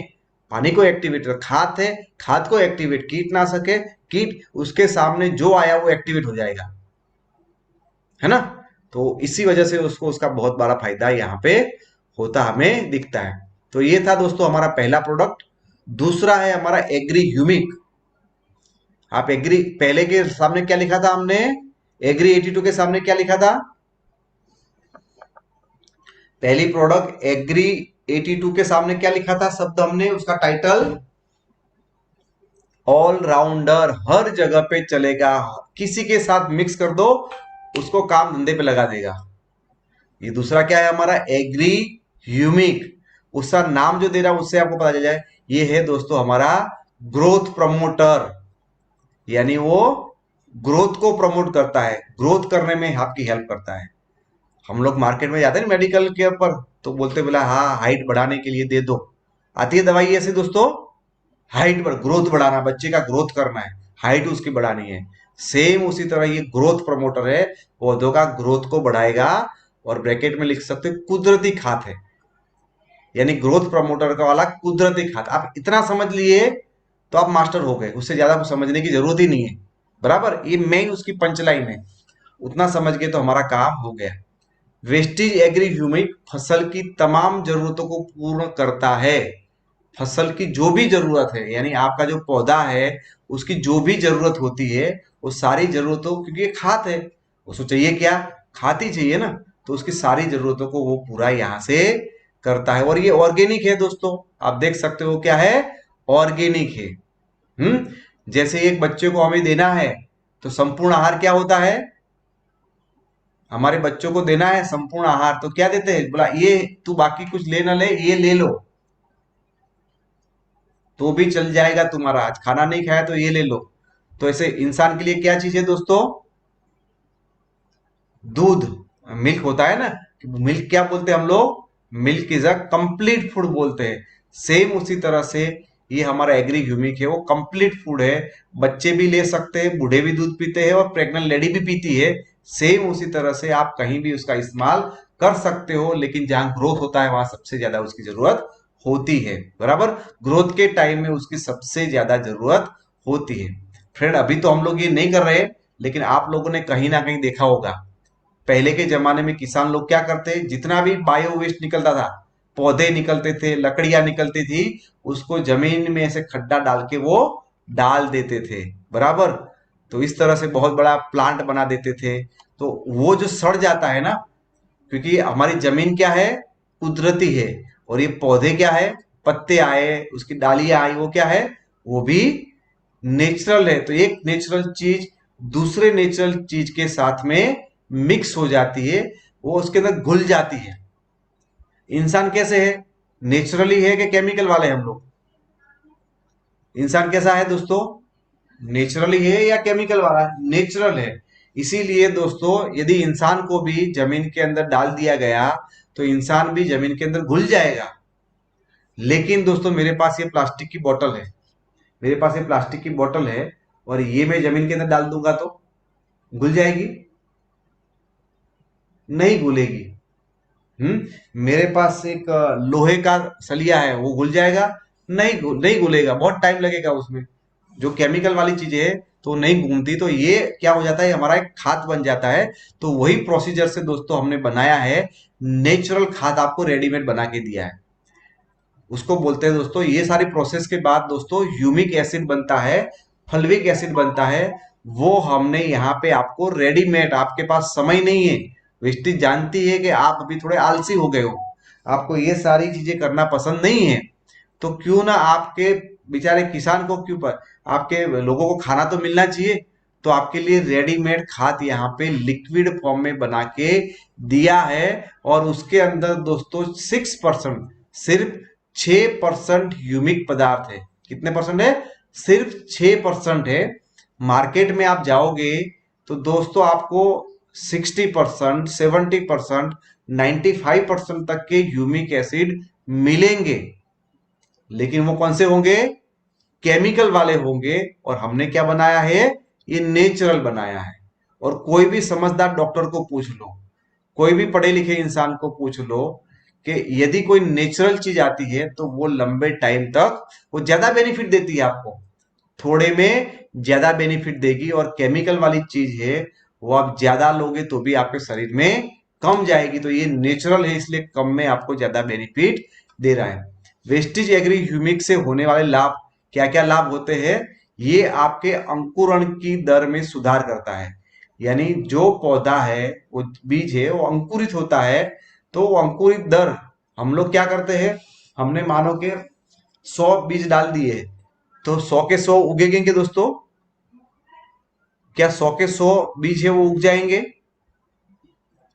पानी को एक्टिवेट कर, खाद है, खाद को एक्टिवेट, कीटनाशक है, कीट उसके सामने जो आया वो एक्टिवेट हो जाएगा, है ना। तो इसी वजह से उसको उसका बहुत बड़ा फायदा यहाँ पे होता हमें दिखता है। तो ये था दोस्तों हमारा पहला प्रोडक्ट। दूसरा है हमारा एग्री ह्यूमिक। आप एग्री पहले के सामने क्या लिखा था हमने, एग्री 82 के सामने क्या लिखा था, पहली प्रोडक्ट एग्री 82 के सामने क्या लिखा था शब्द हमने, उसका टाइटल ऑलराउंडर, हर जगह पे चलेगा, किसी के साथ मिक्स कर दो उसको काम धंधे पे लगा देगा। ये दूसरा क्या है हमारा, एग्री ह्यूमिक। उसका नाम जो दे रहा हूं उससे आपको पता चल जाए, ये है दोस्तों हमारा ग्रोथ प्रमोटर, यानी वो ग्रोथ को प्रमोट करता है, ग्रोथ करने में आपकी हेल्प करता है। हम लोग मार्केट में जाते हैं मेडिकल के ऊपर, तो बोलते बोला हाँ हाइट बढ़ाने के लिए दे दो, आती है दवाई ऐसे दोस्तों, हाइट बढ़, ग्रोथ बढ़ाना, बच्चे का ग्रोथ करना है, हाइट उसकी बढ़ानी है। सेम उसी तरह ये ग्रोथ प्रमोटर है, पौधों का ग्रोथ को बढ़ाएगा। और ब्रैकेट में लिख सकते हैं कुदरती खाद है, यानी ग्रोथ प्रमोटर का वाला कुदरती खाद। आप इतना समझ लिए तो आप मास्टर हो गए, उससे ज्यादा समझने की जरूरत ही नहीं है। बराबर, ये मेन उसकी पंचलाइन है, उतना समझ के तो हमारा काम हो गया। वेस्टिज एग्री ह्यूमिक फसल की तमाम जरूरतों को पूर्ण करता है। फसल की जो भी जरूरत है, यानी आपका जो पौधा है उसकी जो भी जरूरत होती है, वो सारी जरूरतों, क्योंकि ये खाद है, उसको चाहिए क्या, खाद ही चाहिए ना, तो उसकी सारी जरूरतों को वो पूरा यहाँ से करता है। और ये ऑर्गेनिक है दोस्तों, आप देख सकते हो क्या है, ऑर्गेनिक है। जैसे एक बच्चे को हमें देना है तो संपूर्ण आहार क्या होता है, हमारे बच्चों को देना है संपूर्ण आहार, तो क्या देते हैं, बोला ये तू बाकी कुछ ले ना ले, ये ले लो तो भी चल जाएगा तुम्हारा, आज खाना नहीं खाया तो ये ले लो। तो ऐसे इंसान के लिए क्या चीज है दोस्तों, दूध, मिल्क होता है ना, मिल्क क्या बोलते हैं हम लोग, milk is a complete food बोलते हैं। सेम उसी तरह से ये हमारा एग्री ह्यूमिक है, वो कंप्लीट फूड है, बच्चे भी ले सकते हैं, बूढ़े भी दूध पीते हैं और प्रेग्नेंट लेडी भी पीती है। सेम उसी तरह से आप कहीं भी उसका इस्तेमाल कर सकते हो, लेकिन जहां ग्रोथ होता है वहां सबसे ज्यादा उसकी जरूरत होती है। बराबर, ग्रोथ के टाइम में उसकी सबसे ज्यादा जरूरत होती है। फ्रेंड अभी तो हम लोग ये नहीं कर रहे, लेकिन आप लोगों ने कहीं ना कहीं देखा होगा, पहले के जमाने में किसान लोग क्या करते, जितना भी बायो वेस्ट निकलता था, पौधे निकलते थे, लकड़ियां निकलती थी, उसको जमीन में ऐसे खड्डा डाल के वो डाल देते थे। बराबर, तो इस तरह से बहुत बड़ा प्लांट बना देते थे। तो वो जो सड़ जाता है ना, क्योंकि हमारी जमीन क्या है, कुदरती है, और ये पौधे क्या है, पत्ते आए, उसकी डालियां आई, वो क्या है, वो भी नेचुरल है। तो एक नेचुरल चीज दूसरे नेचुरल चीज के साथ में मिक्स हो जाती है, वो उसके अंदर घुल जाती है। इंसान कैसे है, नेचुरली है कि केमिकल वाले हम लोग, इंसान कैसा है दोस्तों, नेचुरली है या केमिकल वाला, नेचुरल है। इसीलिए दोस्तों यदि इंसान को भी जमीन के अंदर डाल दिया गया तो इंसान भी जमीन के अंदर घुल जाएगा। लेकिन दोस्तों मेरे पास ये प्लास्टिक की बोतल है, मेरे पास ये प्लास्टिक की बोतल है, और ये मैं जमीन के अंदर डाल दूंगा तो घुल जाएगी, नहीं घुलेगी। मेरे पास एक लोहे का सलिया है, वो घुल जाएगा, नहीं घुलेगा, बहुत टाइम लगेगा उसमें। जो केमिकल वाली चीजें है तो नहीं घूमती, तो ये क्या हो जाता है, हमारा एक खाद बन जाता है। तो वही प्रोसीजर से दोस्तों हमने बनाया है, नेचुरल खाद आपको रेडीमेड बना के दिया है, उसको बोलते हैं दोस्तों। ये सारी प्रोसेस के बाद दोस्तों ह्यूमिक एसिड बनता है, फल्विक एसिड बनता है, वो हमने यहाँ पे आपको रेडीमेड, आपके पास समय नहीं है, वेस्टीज जानती है कि आप अभी थोड़े आलसी हो गए हो, आपको ये सारी चीजें करना पसंद नहीं है, तो क्यों ना आपके बेचारे किसान को क्यों पर, आपके लोगों को खाना तो मिलना चाहिए। तो आपके लिए रेडीमेड खाद यहाँ पे लिक्विड फॉर्म में बना के दिया है। और उसके अंदर दोस्तों 6%, सिर्फ 6% ह्यूमिक पदार्थ है। कितने परसेंट है? सिर्फ 6% है। मार्केट में आप जाओगे तो दोस्तों आपको 60%, 70%, 95% तक के ह्यूमिक एसिड मिलेंगे, लेकिन वो कौन से होंगे? केमिकल वाले होंगे। और हमने क्या बनाया है? ये नेचुरल बनाया है। और कोई भी समझदार डॉक्टर को पूछ लो, कोई भी पढ़े लिखे इंसान को पूछ लो कि यदि कोई नेचुरल चीज आती है तो वो लंबे टाइम तक वो ज्यादा बेनिफिट देती है आपको, थोड़े में ज्यादा बेनिफिट देगी। और केमिकल वाली चीज है वो आप ज्यादा लोगे तो भी आपके शरीर में कम जाएगी। तो ये नेचुरल है, इसलिए कम में आपको ज्यादा बेनिफिट दे रहा है। वेस्टिज एग्री ह्यूमिक से होने वाले लाभ, क्या क्या लाभ होते हैं? ये आपके अंकुरण की दर में सुधार करता है। यानी जो पौधा है, वो बीज है, वो अंकुरित होता है। तो वो अंकुरित दर, हम लोग क्या करते हैं, हमने मानो के 100 बीज डाल दिए तो 100 के 100 उगेंगे दोस्तों? क्या 100 के 100 बीज है वो उग जाएंगे?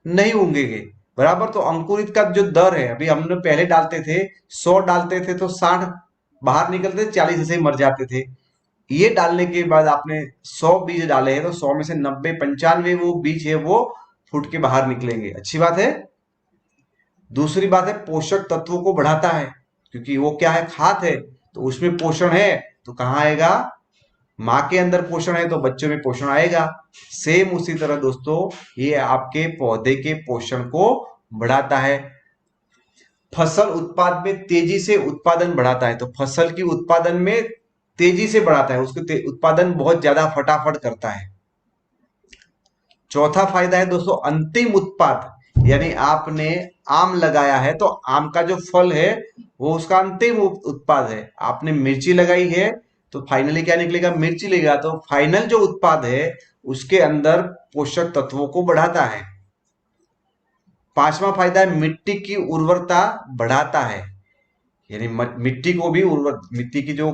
नहीं उगेंगे। बराबर। तो अंकुरित का जो दर है, अभी हमने पहले डालते थे 100 डालते थे तो 60 बाहर निकलते थे, 40 ऐसे ही मर जाते थे। ये डालने के बाद आपने 100 बीज डाले हैं तो 100 में से 90 95 वो बीज है वो फूट के बाहर निकलेंगे। अच्छी बात है। दूसरी बात है, पोषक तत्वों को बढ़ाता है, क्योंकि वो क्या है? खाद है। तो उसमें पोषण है तो कहाँ आएगा? माँ के अंदर पोषण है तो बच्चों में पोषण आएगा। सेम उसी तरह दोस्तों ये आपके पौधे के पोषण को बढ़ाता है। फसल उत्पाद में तेजी से उत्पादन बढ़ाता है। तो फसल की उत्पादन में तेजी से बढ़ाता है, उसको उत्पादन बहुत ज्यादा फटाफट करता है। चौथा फायदा है दोस्तों अंतिम उत्पाद, यानी आपने आम लगाया है तो आम का जो फल है वो उसका अंतिम उत्पाद है। आपने मिर्ची लगाई है तो फाइनली क्या निकलेगा? मिर्ची लेगा। तो फाइनल जो उत्पाद है उसके अंदर पोषक तत्वों को बढ़ाता है। पांचवा फायदा है मिट्टी की उर्वरता बढ़ाता है, यानी मिट्टी को भी उर्वर, मिट्टी की जो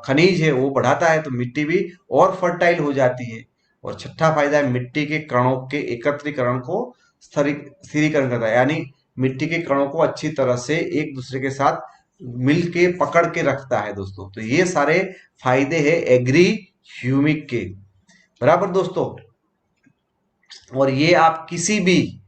खनिज है वो बढ़ाता है तो मिट्टी भी और फर्टाइल हो जाती है। और छठा फायदा है मिट्टी के कणों के एकत्रीकरण को स्थिरीकरण करता है, यानी मिट्टी के कणों को अच्छी तरह से एक दूसरे के साथ मिल के पकड़ के रखता है दोस्तों। तो ये सारे फायदे हैं एग्री ह्यूमिक के। बराबर दोस्तों। और ये आप किसी भी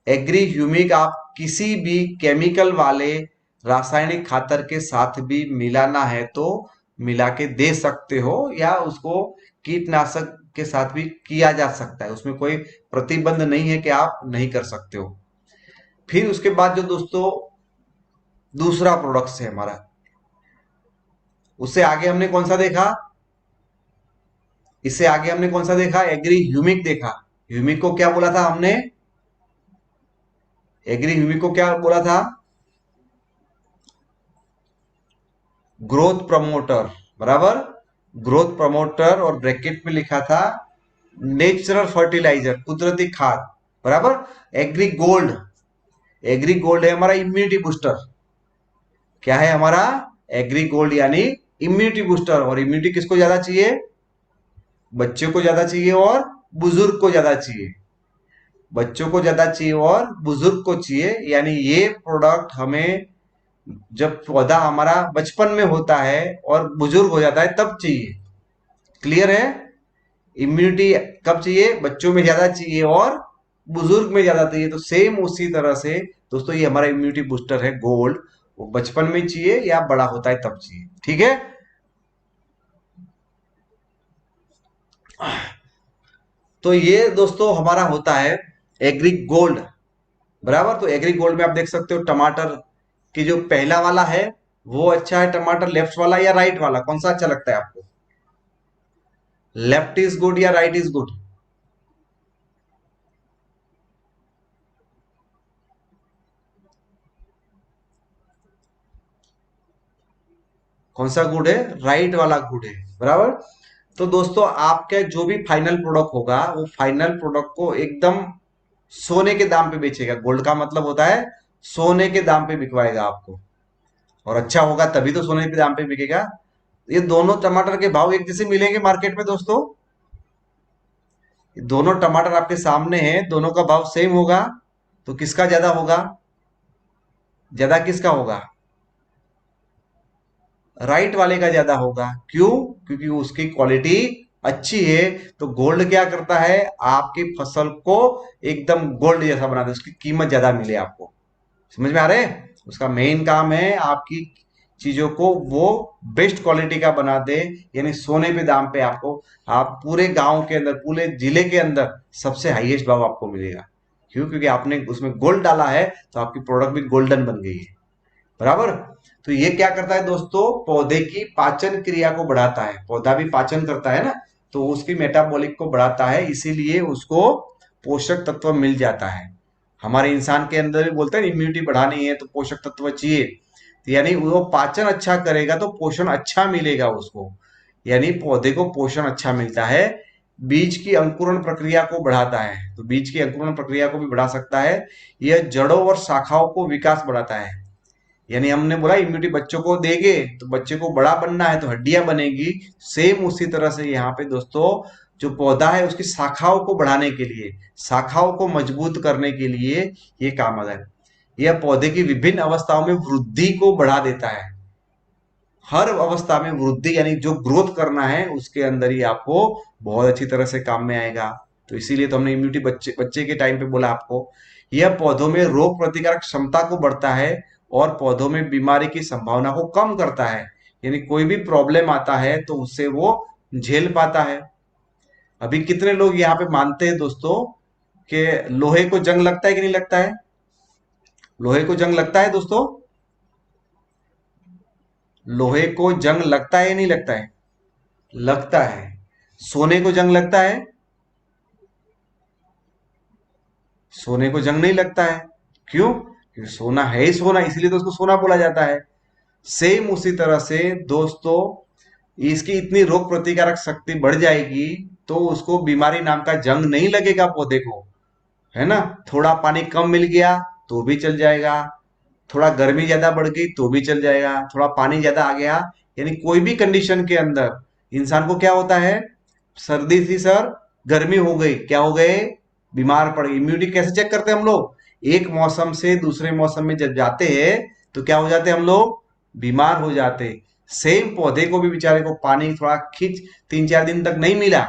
एग्री ह्यूमिक आप किसी भी केमिकल वाले रासायनिक खातर के साथ भी मिलाना है तो मिला के दे सकते हो, या उसको कीटनाशक के साथ भी किया जा सकता है। उसमें कोई प्रतिबंध नहीं है कि आप नहीं कर सकते हो। फिर उसके बाद जो दोस्तों दूसरा प्रोडक्ट है हमारा, उससे आगे हमने कौन सा देखा? इससे आगे हमने कौन सा देखा? एग्री ह्यूमिक देखा। ह्यूमिक को क्या बोला था हमने? एग्री ह्यूमिक को क्या बोला था? Growth promoter. बराबर। ग्रोथ प्रमोटर और ब्रैकेट में लिखा था नेचुरल फर्टिलाइजर, कुदरती खाद। बराबर। एग्री गोल्ड, एग्री गोल्ड है हमारा इम्यूनिटी बूस्टर। क्या है हमारा? एग्री गोल्ड यानी इम्यूनिटी बूस्टर। और इम्यूनिटी किसको ज्यादा चाहिए? बच्चों को ज्यादा चाहिए और बुजुर्ग को ज्यादा चाहिए। बच्चों को ज्यादा चाहिए और बुजुर्ग को चाहिए, यानी ये प्रोडक्ट हमें जब पौधा हमारा बचपन में होता है और बुजुर्ग हो जाता है तब चाहिए। क्लियर है? इम्यूनिटी कब चाहिए? बच्चों में ज्यादा चाहिए और बुजुर्ग में ज्यादा चाहिए। तो सेम उसी तरह से दोस्तों ये हमारा इम्यूनिटी बूस्टर है गोल्ड, वो बचपन में चाहिए या बड़ा होता है तब चाहिए। ठीक है। तो ये दोस्तों हमारा होता है एग्री गोल्ड। बराबर। तो एग्री गोल्ड में आप देख सकते हो टमाटर की जो पहला वाला है वो अच्छा है, टमाटर लेफ्ट वाला या राइट वाला, कौन सा अच्छा लगता है आपको? लेफ्ट इज गुड या राइट इज गुड? कौन सा गुड है? राइट वाला गुड है। बराबर। तो दोस्तों आपके जो भी फाइनल प्रोडक्ट होगा वो फाइनल प्रोडक्ट को एकदम सोने के दाम पे बेचेगा। गोल्ड का मतलब होता है सोने के दाम पे बिकवाएगा आपको। और अच्छा होगा तभी तो सोने के दाम पे बिकेगा। ये दोनों टमाटर के भाव एक जैसे मिलेंगे मार्केट में दोस्तों? दोनों टमाटर आपके सामने हैं, दोनों का भाव सेम होगा, तो किसका ज्यादा होगा? ज्यादा किसका होगा? राइट वाले का ज्यादा होगा। क्यों? क्योंकि उसकी क्वालिटी अच्छी है। तो गोल्ड क्या करता है? आपकी फसल को एकदम गोल्ड जैसा बना दे, उसकी कीमत ज्यादा मिले आपको। समझ में आ रहे हैं? उसका मेन काम है आपकी चीजों को वो बेस्ट क्वालिटी का बना दे, यानी सोने पे दाम पे आपको, आप पूरे गांव के अंदर, पूरे जिले के अंदर सबसे हाईएस्ट भाव आपको मिलेगा। क्यों? क्योंकि आपने उसमें गोल्ड डाला है, तो आपकी प्रोडक्ट भी गोल्डन बन गई है। बराबर। तो ये क्या करता है दोस्तों? पौधे की पाचन क्रिया को बढ़ाता है। पौधा भी पाचन करता है ना, तो उसकी मेटाबॉलिक को बढ़ाता है, इसीलिए उसको पोषक तत्व मिल जाता है। हमारे इंसान के अंदर भी बोलते हैं इम्यूनिटी बढ़ानी है तो पोषक तत्व चाहिए, तो यानी वो पाचन अच्छा करेगा तो पोषण अच्छा मिलेगा उसको, यानी पौधे को पोषण अच्छा मिलता है। बीज की अंकुरण प्रक्रिया को बढ़ाता है, तो बीज की अंकुरण प्रक्रिया को भी बढ़ा सकता है। यह जड़ों और शाखाओं को विकास बढ़ाता है, यानी हमने बोला इम्यूनिटी बच्चों को देंगे तो बच्चे को बड़ा बनना है तो हड्डियां बनेगी। सेम उसी तरह से यहाँ पे दोस्तों जो पौधा है उसकी शाखाओं को बढ़ाने के लिए, शाखाओं को मजबूत करने के लिए ये काम आता है। यह पौधे की विभिन्न अवस्थाओं में वृद्धि को बढ़ा देता है। हर अवस्था में वृद्धि, यानी जो ग्रोथ करना है उसके अंदर ही आपको बहुत अच्छी तरह से काम में आएगा। तो इसीलिए तो हमने इम्यूनिटी बच्चे बच्चे के टाइम पे बोला आपको। यह पौधों में रोग प्रतिकारक क्षमता को बढ़ता है और पौधों में बीमारी की संभावना को कम करता है, यानी कोई भी प्रॉब्लम आता है तो उससे वो झेल पाता है। अभी कितने लोग यहाँ पे मानते हैं दोस्तों कि लोहे को जंग लगता है कि नहीं लगता है? लोहे को जंग लगता है दोस्तों? लोहे को जंग लगता है या नहीं लगता है? लगता है। सोने को जंग लगता है? सोने को जंग नहीं लगता है। क्यों? क्योंकि सोना है ही सोना, इसलिए तो उसको सोना बोला जाता है। सेम उसी तरह से दोस्तों इसकी इतनी रोग प्रतिकारक शक्ति बढ़ जाएगी तो उसको बीमारी नाम का जंग नहीं लगेगा पौधे को, है ना। थोड़ा पानी कम मिल गया तो भी चल जाएगा, थोड़ा गर्मी ज्यादा बढ़ गई तो भी चल जाएगा, थोड़ा पानी ज्यादा आ गया, यानी कोई भी कंडीशन के अंदर इंसान को क्या होता है? सर्दी थी सर, गर्मी हो गई, क्या हो गए? बीमार पड़ गए। इम्यूनिटी कैसे चेक करते हैं हम लोग? एक मौसम से दूसरे मौसम में जब जाते हैं तो क्या हो जाते हैं हम लोग? बीमार हो जाते। सेम पौधे को भी बेचारे को पानी थोड़ा खींच 3-4 दिन तक नहीं मिला,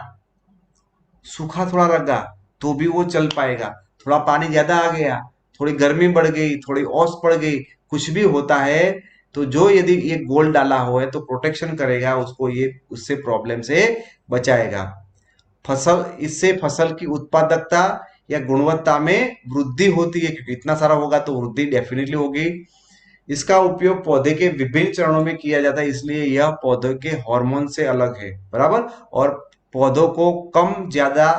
सूखा थोड़ा लगा, तो भी वो चल पाएगा। थोड़ा पानी ज्यादा आ गया, थोड़ी गर्मी बढ़ गई, थोड़ी ओस पड़ गई, कुछ भी होता है, तो जो यदि ये गोल्ड डाला हुआ है तो प्रोटेक्शन करेगा उसको, ये उससे प्रॉब्लम से बचाएगा। फसल इससे फसल की उत्पादकता या गुणवत्ता में वृद्धि होती है, क्योंकि इतना सारा होगा तो वृद्धि डेफिनेटली होगी। इसका उपयोग पौधे के विभिन्न चरणों में किया जाता है, इसलिए यह पौधे के हार्मोन से अलग है। बराबर। और पौधों को कम ज्यादा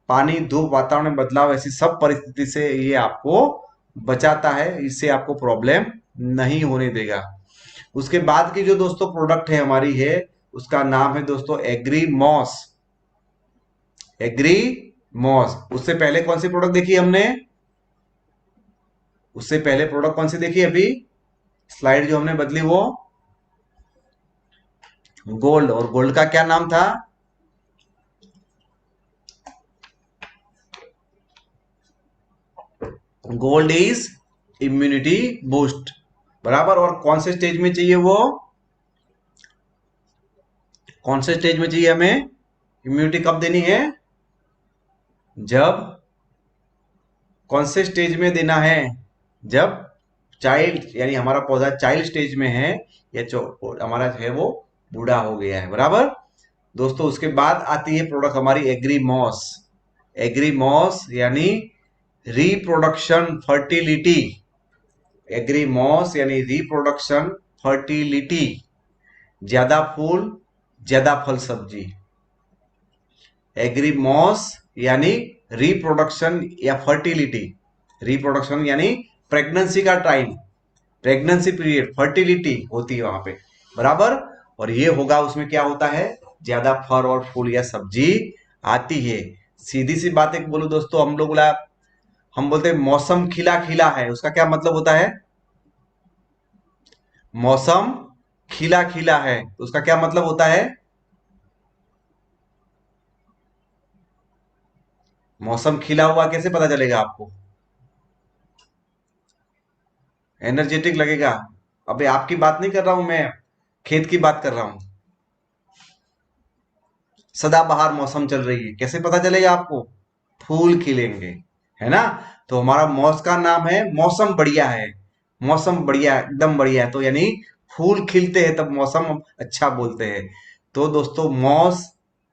पानी, धूप, वातावरण में बदलाव, ऐसी सब परिस्थिति से ये आपको बचाता है, इससे आपको प्रॉब्लम नहीं होने देगा। उसके बाद की जो दोस्तों प्रोडक्ट है हमारी है, उसका नाम है दोस्तों एग्रीमॉस। एग्रीमॉस। उससे पहले कौन सी प्रोडक्ट देखी हमने? उससे पहले प्रोडक्ट कौन सी देखी अभी? स्लाइड जो हमने बदली वो गोल्ड, और गोल्ड का क्या नाम था? Gold is immunity boost. बराबर। और कौन से स्टेज में चाहिए वो? कौन से स्टेज में चाहिए हमें? इम्यूनिटी कब देनी है? जब कौन से स्टेज में देना है? जब चाइल्ड, यानी हमारा पौधा चाइल्ड स्टेज में है, या हमारा है वो बूढ़ा हो गया है। बराबर दोस्तों। उसके बाद आती है प्रोडक्ट हमारी एग्रीमॉस। एग्रीमॉस यानी रिप्रोडक्शन फर्टिलिटी। एग्रीमॉस यानी रिप्रोडक्शन फर्टिलिटी, ज्यादा फूल ज्यादा फल सब्जी। एग्रीमॉस यानी रिप्रोडक्शन या फर्टिलिटी। रिप्रोडक्शन यानी प्रेगनेंसी का टाइम, प्रेगनेंसी पीरियड, फर्टिलिटी होती है वहां पे। बराबर। और ये होगा, उसमें क्या होता है? ज्यादा फल और फूल या सब्जी आती है। सीधी सी बात एक बोलो दोस्तों, हम लोग बोला, हम बोलते हैं मौसम खिला खिला है, उसका क्या मतलब होता है? मौसम खिला खिला है, तो उसका क्या मतलब होता है? मौसम खिला हुआ कैसे पता चलेगा आपको? एनर्जेटिक लगेगा। अबे आपकी बात नहीं कर रहा हूं मैं, खेत की बात कर रहा हूं। सदाबहार मौसम चल रही है, कैसे पता चलेगा आपको? फूल खिलेंगे, है ना? तो हमारा मौस का नाम है मौसम बढ़िया है। मौसम बढ़िया एकदम बढ़िया है, तो यानी फूल खिलते हैं तब मौसम अच्छा बोलते हैं। तो दोस्तों मौस,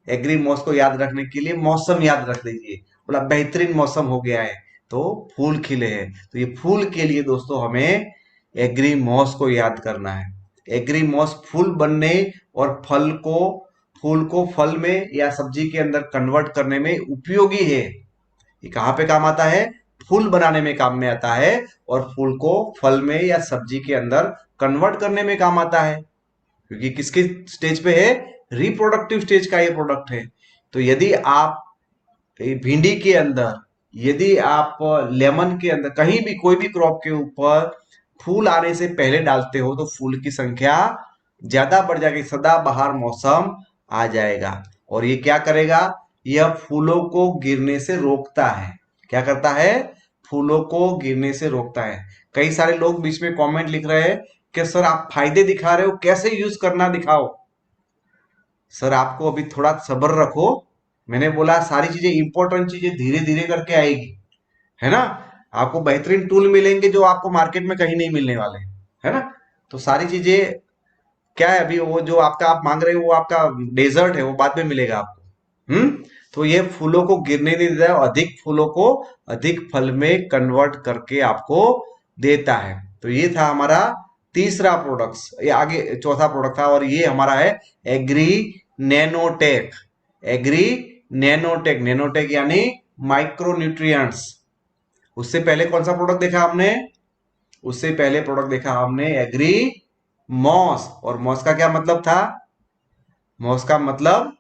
एग्री मौस को याद रखने के लिए मौसम याद रख लीजिए। बोला बेहतरीन मौसम हो गया है तो फूल खिले हैं, तो ये फूल के लिए दोस्तों हमें एग्री मॉस को याद करना है। एग्री मॉस फूल बनने और फूल को फल में या सब्जी के अंदर कन्वर्ट करने में उपयोगी है। ये कहाँ पे काम आता है? फूल बनाने में काम में आता है, और फूल को फल में या सब्जी के अंदर कन्वर्ट करने में काम आता है, क्योंकि किसके स्टेज पे है? रिप्रोडक्टिव स्टेज का ये प्रोडक्ट है। तो यदि आप भिंडी के अंदर, यदि आप लेमन के अंदर, कहीं भी कोई भी क्रॉप के ऊपर फूल आने से पहले डालते हो तो फूल की संख्या ज्यादा बढ़ जाएगी, सदाबहार मौसम आ जाएगा। और ये क्या करेगा? यह फूलों को गिरने से रोकता है। क्या करता है? फूलों को गिरने से रोकता है। कई सारे लोग बीच में कमेंट लिख रहे हैं कि सर आप फायदे दिखा रहे हो, कैसे यूज करना दिखाओ। सर आपको अभी थोड़ा सब्र रखो। मैंने बोला सारी चीजें, इंपॉर्टेंट चीजें धीरे धीरे करके आएगी, है ना? आपको बेहतरीन टूल मिलेंगे जो आपको मार्केट में कहीं नहीं मिलने वाले, है ना? तो सारी चीजें क्या है, अभी वो जो आपका आप मांग रहे हो वो आपका डेजर्ट है, वो बाद में मिलेगा आपको। तो ये फूलों को गिरने नहीं देता है, और अधिक फूलों को अधिक फल में कन्वर्ट करके आपको देता है। तो ये था हमारा तीसरा प्रोडक्ट, ये आगे चौथा प्रोडक्ट था, और ये हमारा है Agri Nanotech. Agri Nanotech, Nanotech यानी माइक्रो न्यूट्रिएंट्स। उससे पहले कौन सा प्रोडक्ट देखा हमने? उससे पहले प्रोडक्ट देखा हमने एग्री मॉस, और मॉस का क्या मतलब था? मॉस का मतलब,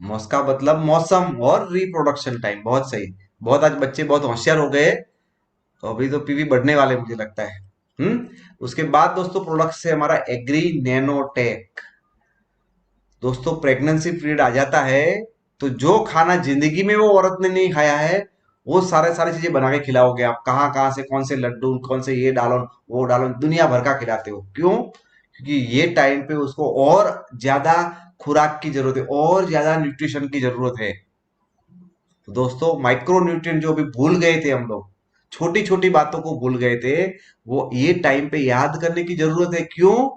मॉस का मतलब मौसम और रिप्रोडक्शन टाइम। बहुत सही, बहुत आज बच्चे बहुत होशियार हो गए। तो अभी तो पीवी बढ़ने वाले मुझे लगता है। उसके बाद दोस्तों प्रोडक्ट से हमारा एग्री नैनोटेक। दोस्तों प्रेगनेंसी पीरियड आ जाता है, तो जो खाना जिंदगी में वो औरत ने नहीं खाया है, वो सारे सारी चीजें बना के खिलाओगे आप। कहाँ कहाँ से कौन से लड्डू, कौन से ये डालो वो डालो, दुनिया भर का खिलाते हो। क्यों? क्योंकि ये टाइम पे उसको और ज्यादा खुराक की जरूरत है, और ज्यादा न्यूट्रिशन की जरूरत है। तो दोस्तों माइक्रो न्यूट्रिएंट जो अभी भूल गए थे हम लोग, छोटी छोटी बातों को भूल गए थे, वो ये टाइम पे याद करने की जरूरत है। क्यों?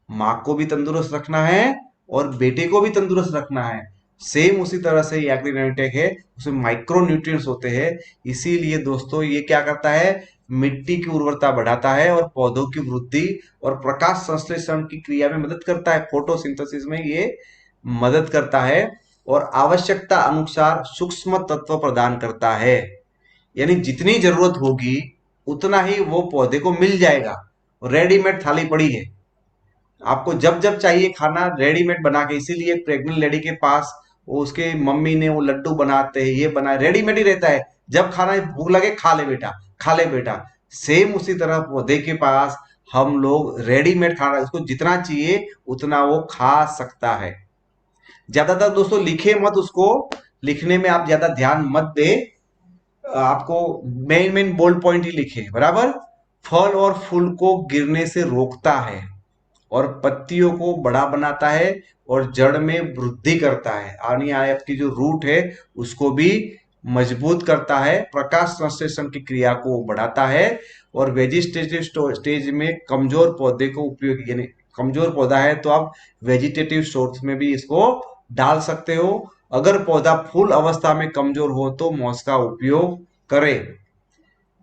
माँ को भी तंदुरुस्त रखना है और बेटे को भी तंदुरुस्त रखना है। सेम उसी तरह से ये एग्रीनेटेक है, उसमें माइक्रो न्यूट्रिएंट्स होते हैं। इसीलिए दोस्तों ये क्या करता है? मिट्टी की उर्वरता बढ़ाता है, और पौधों की वृद्धि और प्रकाश संश्लेषण की क्रिया में मदद करता है। फोटोसिंथेसिस में ये मदद करता है, और आवश्यकता अनुसार सूक्ष्म तत्व प्रदान करता है। यानी जितनी जरूरत होगी उतना ही वो पौधे को मिल जाएगा। रेडीमेड थाली पड़ी है, आपको जब जब चाहिए खाना रेडीमेड बना के। इसीलिए प्रेग्नेंट लेडी के पास वो उसके मम्मी ने वो लड्डू बनाते हैं, ये बना रेडीमेड ही रहता है। जब खाना भूख लगे खा ले बेटा, खा ले बेटा। सेम उसी तरह पौधे के पास हम लोग रेडीमेड खाना, उसको जितना चाहिए उतना वो खा सकता है। ज्यादातर दोस्तों लिखे मत उसको, लिखने में आप ज्यादा ध्यान मत दे। आपको मेन मेन बोल्ड पॉइंट ही लिखे, बराबर। फल और फूल को गिरने से रोकता है, और पत्तियों को बड़ा बनाता है, और जड़ में वृद्धि करता है। यानी आपकी जो रूट है उसको भी मजबूत करता है, प्रकाश संश्लेषण की क्रिया को बढ़ाता है, और वेजिटेटिव स्टेज में कमजोर पौधे को उपयोग, यानी कमजोर पौधा है तो आप वेजिटेटिव सोर्स में भी इसको डाल सकते हो। अगर पौधा फूल अवस्था में कमजोर हो तो मॉस का उपयोग करें,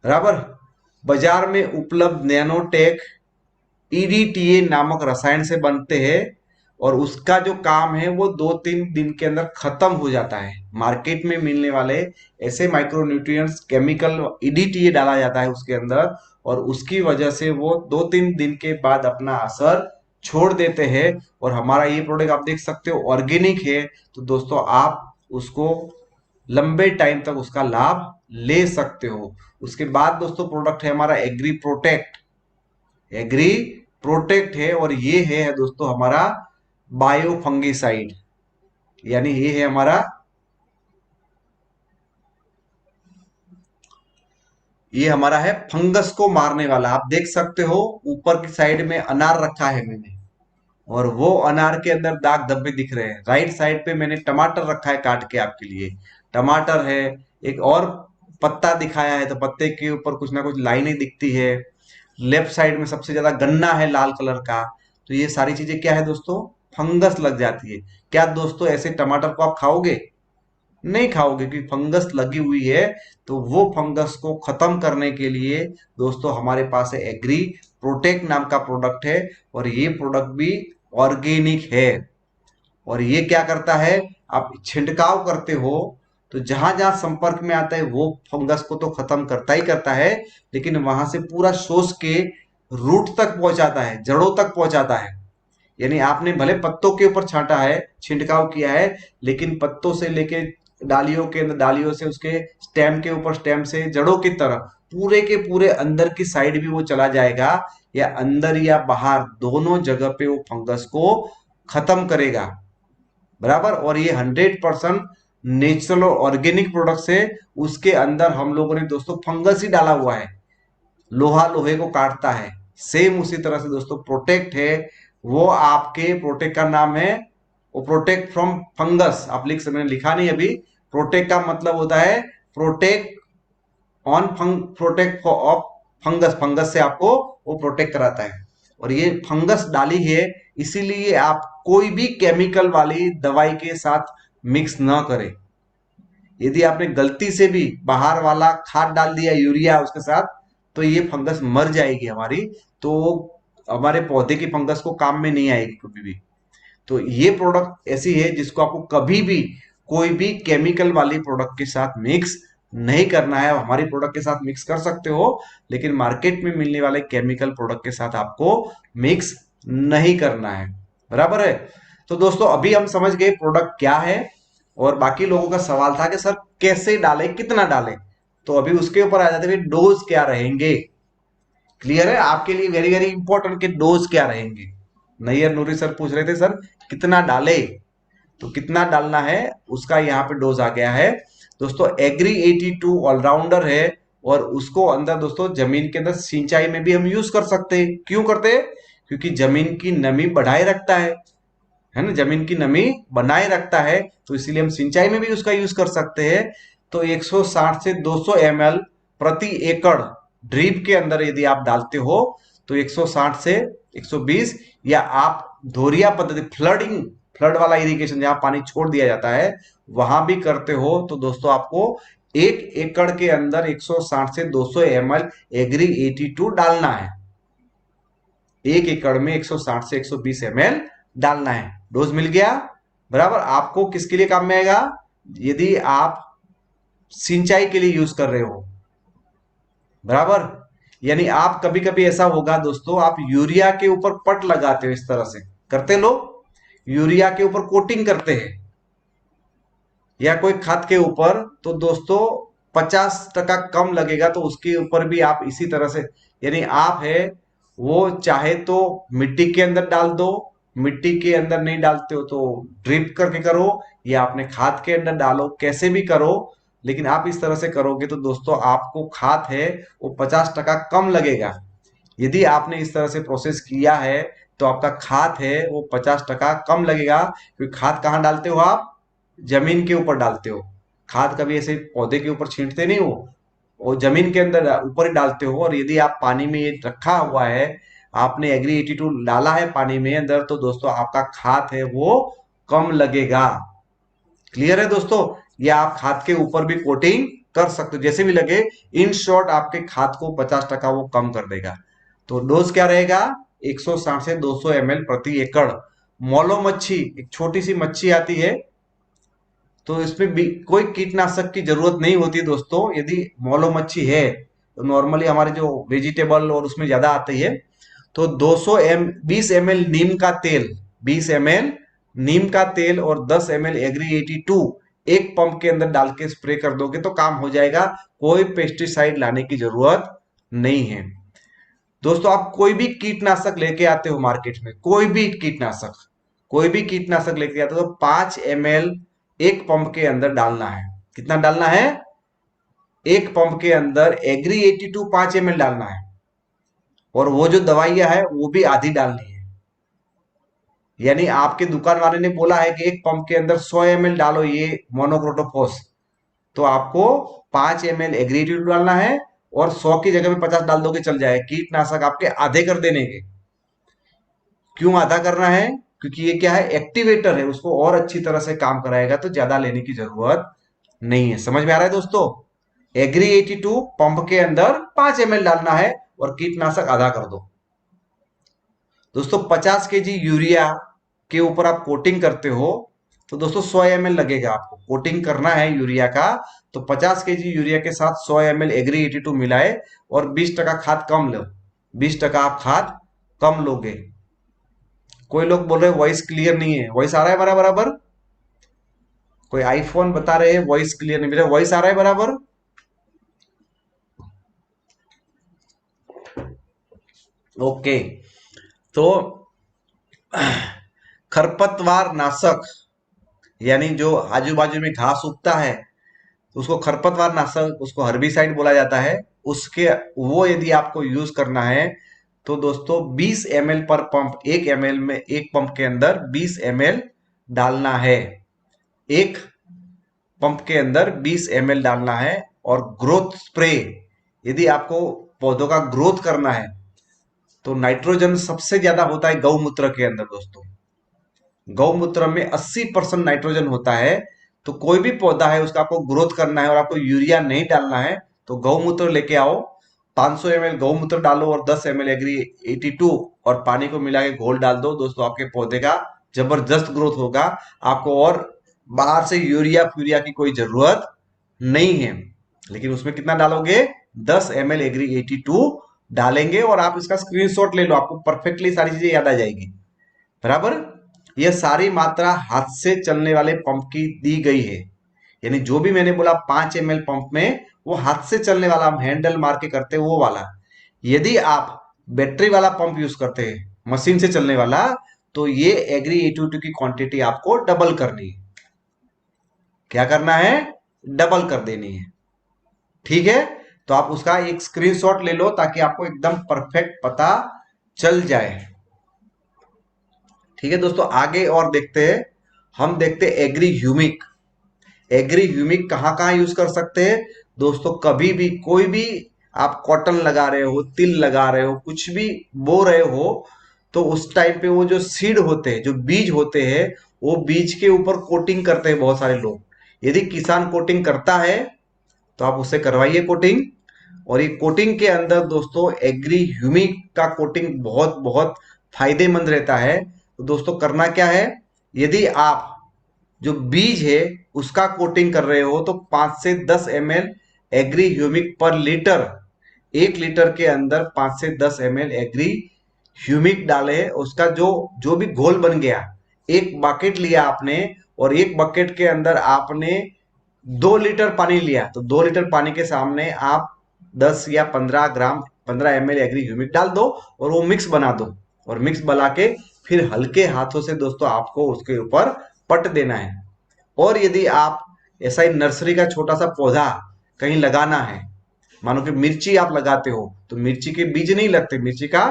बराबर। बाजार में उपलब्ध नैनोटेक ईडीटीए नामक रसायन से बनते हैं, और उसका जो काम है वो 2-3 दिन के अंदर खत्म हो जाता है। मार्केट में मिलने वाले ऐसे माइक्रोन्यूट्रिएंट्स केमिकल ईडीटीए डाला जाता है उसके अंदर, और उसकी वजह से वो 2-3 दिन के बाद अपना असर छोड़ देते हैं। और हमारा ये प्रोडक्ट आप देख सकते हो ऑर्गेनिक है, तो दोस्तों आप उसको लंबे टाइम तक उसका लाभ ले सकते हो। उसके बाद दोस्तों प्रोडक्ट है हमारा एग्री प्रोटेक्ट। एग्री प्रोटेक्ट है, और ये है दोस्तों हमारा बायो फंगिसाइड, यानी ये है हमारा, ये हमारा है फंगस को मारने वाला। आप देख सकते हो ऊपर की साइड में अनार रखा है मैंने, और वो अनार के अंदर दाग धब्बे दिख रहे हैं। राइट साइड पे मैंने टमाटर रखा है काट के आपके लिए, टमाटर है। एक और पत्ता दिखाया है, तो पत्ते के ऊपर कुछ ना कुछ लाइनें दिखती है। लेफ्ट साइड में सबसे ज्यादा गन्ना है लाल कलर का। तो ये सारी चीजें क्या है दोस्तों, फंगस लग जाती है। क्या दोस्तों ऐसे टमाटर को आप खाओगे? नहीं खाओगे, क्योंकि फंगस लगी हुई है। तो वो फंगस को खत्म करने के लिए दोस्तों हमारे पास है एग्री प्रोटेक्ट नाम का प्रोडक्ट है, और ये प्रोडक्ट भी ऑर्गेनिक है। और ये क्या करता है, आप छिड़काव करते हो तो जहां जहां संपर्क में आता है वो फंगस को तो खत्म करता ही करता है, लेकिन वहां से पूरा सोच के रूट तक पहुंचाता है, जड़ों तक पहुंचाता है। यानी आपने भले पत्तों के ऊपर छांटा है, छिड़काव किया है, लेकिन पत्तों से लेके डालियों के अंदर, डालियों से उसके स्टेम के ऊपर, स्टेम से जड़ों की तरफ, पूरे के पूरे अंदर की साइड भी वो चला जाएगा, या अंदर या बाहर दोनों जगह पे वो फंगस को खत्म करेगा। बराबर। और ये 100% नेचुरल और ऑर्गेनिक प्रोडक्ट है। उसके अंदर हम लोगों ने दोस्तों फंगस ही डाला हुआ है, लोहा लोहे को काटता है। सेम उसी तरह से दोस्तों प्रोटेक्ट है, वो आपके प्रोटेक्ट का नाम है, वो प्रोटेक्ट फ्रॉम फंगस। आप लिख सकते, मैंने लिखा नहीं अभी। प्रोटेक्ट का मतलब होता है protect on protect of fungus, fungus से आपको वो प्रोटेक्ट कराता है। और ये फंगस डाली है, इसीलिए आप कोई भी केमिकल वाली दवाई के साथ मिक्स ना करें। यदि आपने गलती से भी बाहर वाला खाद डाल दिया, यूरिया उसके साथ, तो ये फंगस मर जाएगी हमारी, तो हमारे पौधे की फंगस को काम में नहीं आएगी कभी भी। तो ये प्रोडक्ट ऐसी है जिसको आपको कभी भी कोई भी केमिकल वाली प्रोडक्ट के साथ मिक्स नहीं करना है। हमारी प्रोडक्ट के साथ मिक्स कर सकते हो, लेकिन मार्केट में मिलने वाले केमिकल प्रोडक्ट के साथ आपको मिक्स नहीं करना है। बराबर है। तो दोस्तों अभी हम समझ गए प्रोडक्ट क्या है, और बाकी लोगों का सवाल था कि सर कैसे डालें, कितना डालें। तो अभी उसके ऊपर आ जाते हैं, डोज क्या रहेंगे। क्लियर है आपके लिए, वेरी वेरी इंपॉर्टेंट के डोज क्या रहेंगे। नैयर नूरी सर पूछ रहे थे सर कितना डाले, तो कितना डालना है उसका यहाँ पे डोज आ गया है दोस्तों। एग्री 82 ऑलराउंडर है, और उसको अंदर दोस्तों जमीन के अंदर सिंचाई में भी हम यूज कर सकते हैं। क्यों करते हैं? क्योंकि जमीन की नमी बढ़ाए रखता है ना, जमीन की नमी बनाए रखता है, तो इसीलिए हम सिंचाई में भी उसका यूज कर सकते हैं। तो 160 से 200 ml प्रति एकड़ ड्रिप के अंदर यदि आप डालते हो तो 160 से 120, या आप धोरिया पद्धति, फ्लडिंग, फ्लड वाला इरिगेशन जहां पानी छोड़ दिया जाता है वहां भी करते हो, तो दोस्तों आपको 1 एकड़ के अंदर 160 से 200 ml एग्री 82 डालना है। 1 एकड़ में 160 से 120 ml डालना है। डोज मिल गया। बराबर। आपको किसके लिए काम में आएगा? यदि आप सिंचाई के लिए यूज कर रहे हो। बराबर। यानी आप कभी कभी ऐसा होगा दोस्तों, आप यूरिया के ऊपर पट लगाते हो, इस तरह से करते लोग, यूरिया के ऊपर कोटिंग करते हैं या कोई खाद के ऊपर, तो दोस्तों 50% कम लगेगा, तो उसके ऊपर भी आप इसी तरह से, यानी आप है वो चाहे तो मिट्टी के अंदर डाल दो, मिट्टी के अंदर नहीं डालते हो तो ड्रिप करके करो, या अपने खाद के अंदर डालो, कैसे भी करो, लेकिन आप इस तरह से करोगे तो दोस्तों आपको खाद है वो 50% कम लगेगा। यदि आपने इस तरह से प्रोसेस किया है तो आपका खाद है वो 50% कम लगेगा, क्योंकि खाद कहाँ डालते हो आप? जमीन के ऊपर डालते हो। खाद कभी ऐसे पौधे के ऊपर छींटते नहीं हो, वो जमीन के अंदर ऊपर ही डालते हो। और यदि आप पानी में ये रखा हुआ है, आपने एग्री 82 डाला है पानी में अंदर, तो दोस्तों आपका खाद है वो कम लगेगा। क्लियर है दोस्तों? या आप खाद के ऊपर भी कोटिंग कर सकते हो, जैसे भी लगे। इन शॉर्ट आपके खाद को 50% वो कम कर देगा। तो डोज क्या रहेगा? 160 से 200 ml प्रति एकड़। मोलो मच्छी, एक छोटी सी मच्छी आती है, तो इसमें भी कोई कीटनाशक की जरूरत नहीं होती दोस्तों। यदि मोलो मच्छी है तो नॉर्मली हमारे जो वेजिटेबल और उसमें ज्यादा आती है, तो 20 ml नीम का तेल, 20 ml नीम का तेल और 10 ml एग्री 82 एक पंप के अंदर डाल के स्प्रे कर दोगे तो काम हो जाएगा। कोई पेस्टिसाइड लाने की जरूरत नहीं है। दोस्तों आप कोई भी कीटनाशक लेके आते हो मार्केट में, कोई भी कीटनाशक लेके आते हो तो 5 ml एक पंप के अंदर डालना है। कितना डालना है? एक पंप के अंदर एग्री 82 5 ml डालना है, और वो जो दवाइयां है वो भी आधी डालनी है। यानी आपके दुकान वाले ने बोला है कि एक पंप के अंदर 100 ml डालो ये मोनोक्रोटोफॉस, तो आपको 5 ml एग्री 82 डालना है, और 100 की जगह में 50 डाल दोगे चल जाए। कीटनाशक आपके आधे कर देने के। क्यों आधा करना है? क्योंकि ये क्या है, एक्टिवेटर है, उसको और अच्छी तरह से काम कराएगा, तो ज्यादा लेने की जरूरत नहीं है। समझ में आ रहा है दोस्तों? एग्री 82 पंप के अंदर 5 ml डालना है और कीटनाशक आधा कर दो। दोस्तों 50 केजी यूरिया के ऊपर आप कोटिंग करते हो तो दोस्तों 100 ml लगेगा। आपको कोटिंग करना है यूरिया का, तो 50 केजी यूरिया के साथ 100 ml एग्री 82 मिलाए और 20% खाद कम लो। 20% आप खाद कम लोगे। कोई लोग बोल रहे हैं वॉइस क्लियर नहीं है। वॉइस आ रहा है हमारा बराबर? कोई आईफोन बता रहे हैं वॉइस क्लियर नहीं। मेरा वॉइस आ रहा है बराबर? ओके। तो खरपतवार नाशक, यानी जो आजू बाजू में घास उगता है तो उसको खरपतवार नाशक, उसको हर्बिसाइड बोला जाता है। उसके वो यदि आपको यूज करना है तो दोस्तों 20 ml पर पंप, 1 ml में, एक पंप के अंदर 20 ml डालना है। एक पंप के अंदर 20 ml डालना है। और ग्रोथ स्प्रे, यदि आपको पौधों का ग्रोथ करना है तो नाइट्रोजन सबसे ज्यादा होता है गौमूत्र के अंदर। दोस्तों गौमूत्र में 80% नाइट्रोजन होता है। तो कोई भी पौधा है उसका आपको ग्रोथ करना है और आपको यूरिया नहीं डालना है तो गौमूत्र लेके आओ। 500 ml गौमूत्र डालो और 10 ml एग्री 82 और पानी को मिला के घोल डाल दो। दोस्तों आपके पौधे का जबरदस्त ग्रोथ होगा। आपको और बाहर से यूरिया फ्यूरिया की कोई जरूरत नहीं है। लेकिन उसमें कितना डालोगे? 10 ml एग्री 82 डालेंगे। और आप इसका स्क्रीनशॉट ले लो, आपको परफेक्टली सारी चीजें याद आ जाएगी। बराबर? यह सारी मात्रा हाथ से चलने वाले पंप की दी गई है। यानी जो भी मैंने बोला 5 ml पंप में, वो हाथ से चलने वाला, हम हैंडल मार के करते हैं वो वाला। यदि आप बैटरी वाला पंप यूज करते हैं, मशीन से चलने वाला, तो ये एग्री 82 की क्वांटिटी आपको डबल करनी है। क्या करना है? डबल कर देनी है। ठीक है? तो आप उसका एक स्क्रीनशॉट ले लो ताकि आपको एकदम परफेक्ट पता चल जाए। ठीक है दोस्तों, आगे और देखते हैं। हम देखते हैं एग्री ह्यूमिक। एग्री ह्यूमिक कहां कहां यूज कर सकते हैं? दोस्तों कभी भी, कोई भी आप कॉटन लगा रहे हो, तिल लगा रहे हो, कुछ भी बो रहे हो, तो उस टाइम पे वो जो सीड होते हैं, जो बीज होते हैं, वो बीज के ऊपर कोटिंग करते हैं बहुत सारे लोग। यदि किसान कोटिंग करता है तो आप उससे करवाइए कोटिंग। और ये कोटिंग के अंदर दोस्तों एग्री ह्यूमिक का कोटिंग बहुत बहुत फायदेमंद रहता है। तो दोस्तों करना क्या है? यदि आप जो बीज है उसका कोटिंग कर रहे हो तो 5 से 10 ml एग्री ह्यूमिक पर लीटर, 1 लीटर के अंदर 5 से 10 ml एग्री ह्यूमिक डाले। उसका जो जो भी घोल बन गया, एक बकेट लिया आपने और एक बकेट के अंदर आपने 2 लीटर पानी लिया, तो 2 लीटर पानी के सामने आप 10 या 15 ग्राम, 15 ml एग्री ह्यूमिक डाल दो और वो मिक्स बना दो। और मिक्स बना के फिर हल्के हाथों से दोस्तों आपको उसके ऊपर पट देना है। और यदि आप ऐसा ही नर्सरी का छोटा सा पौधा कहीं लगाना है, मानो कि मिर्ची आप लगाते हो, तो मिर्ची के बीज नहीं लगते, मिर्ची का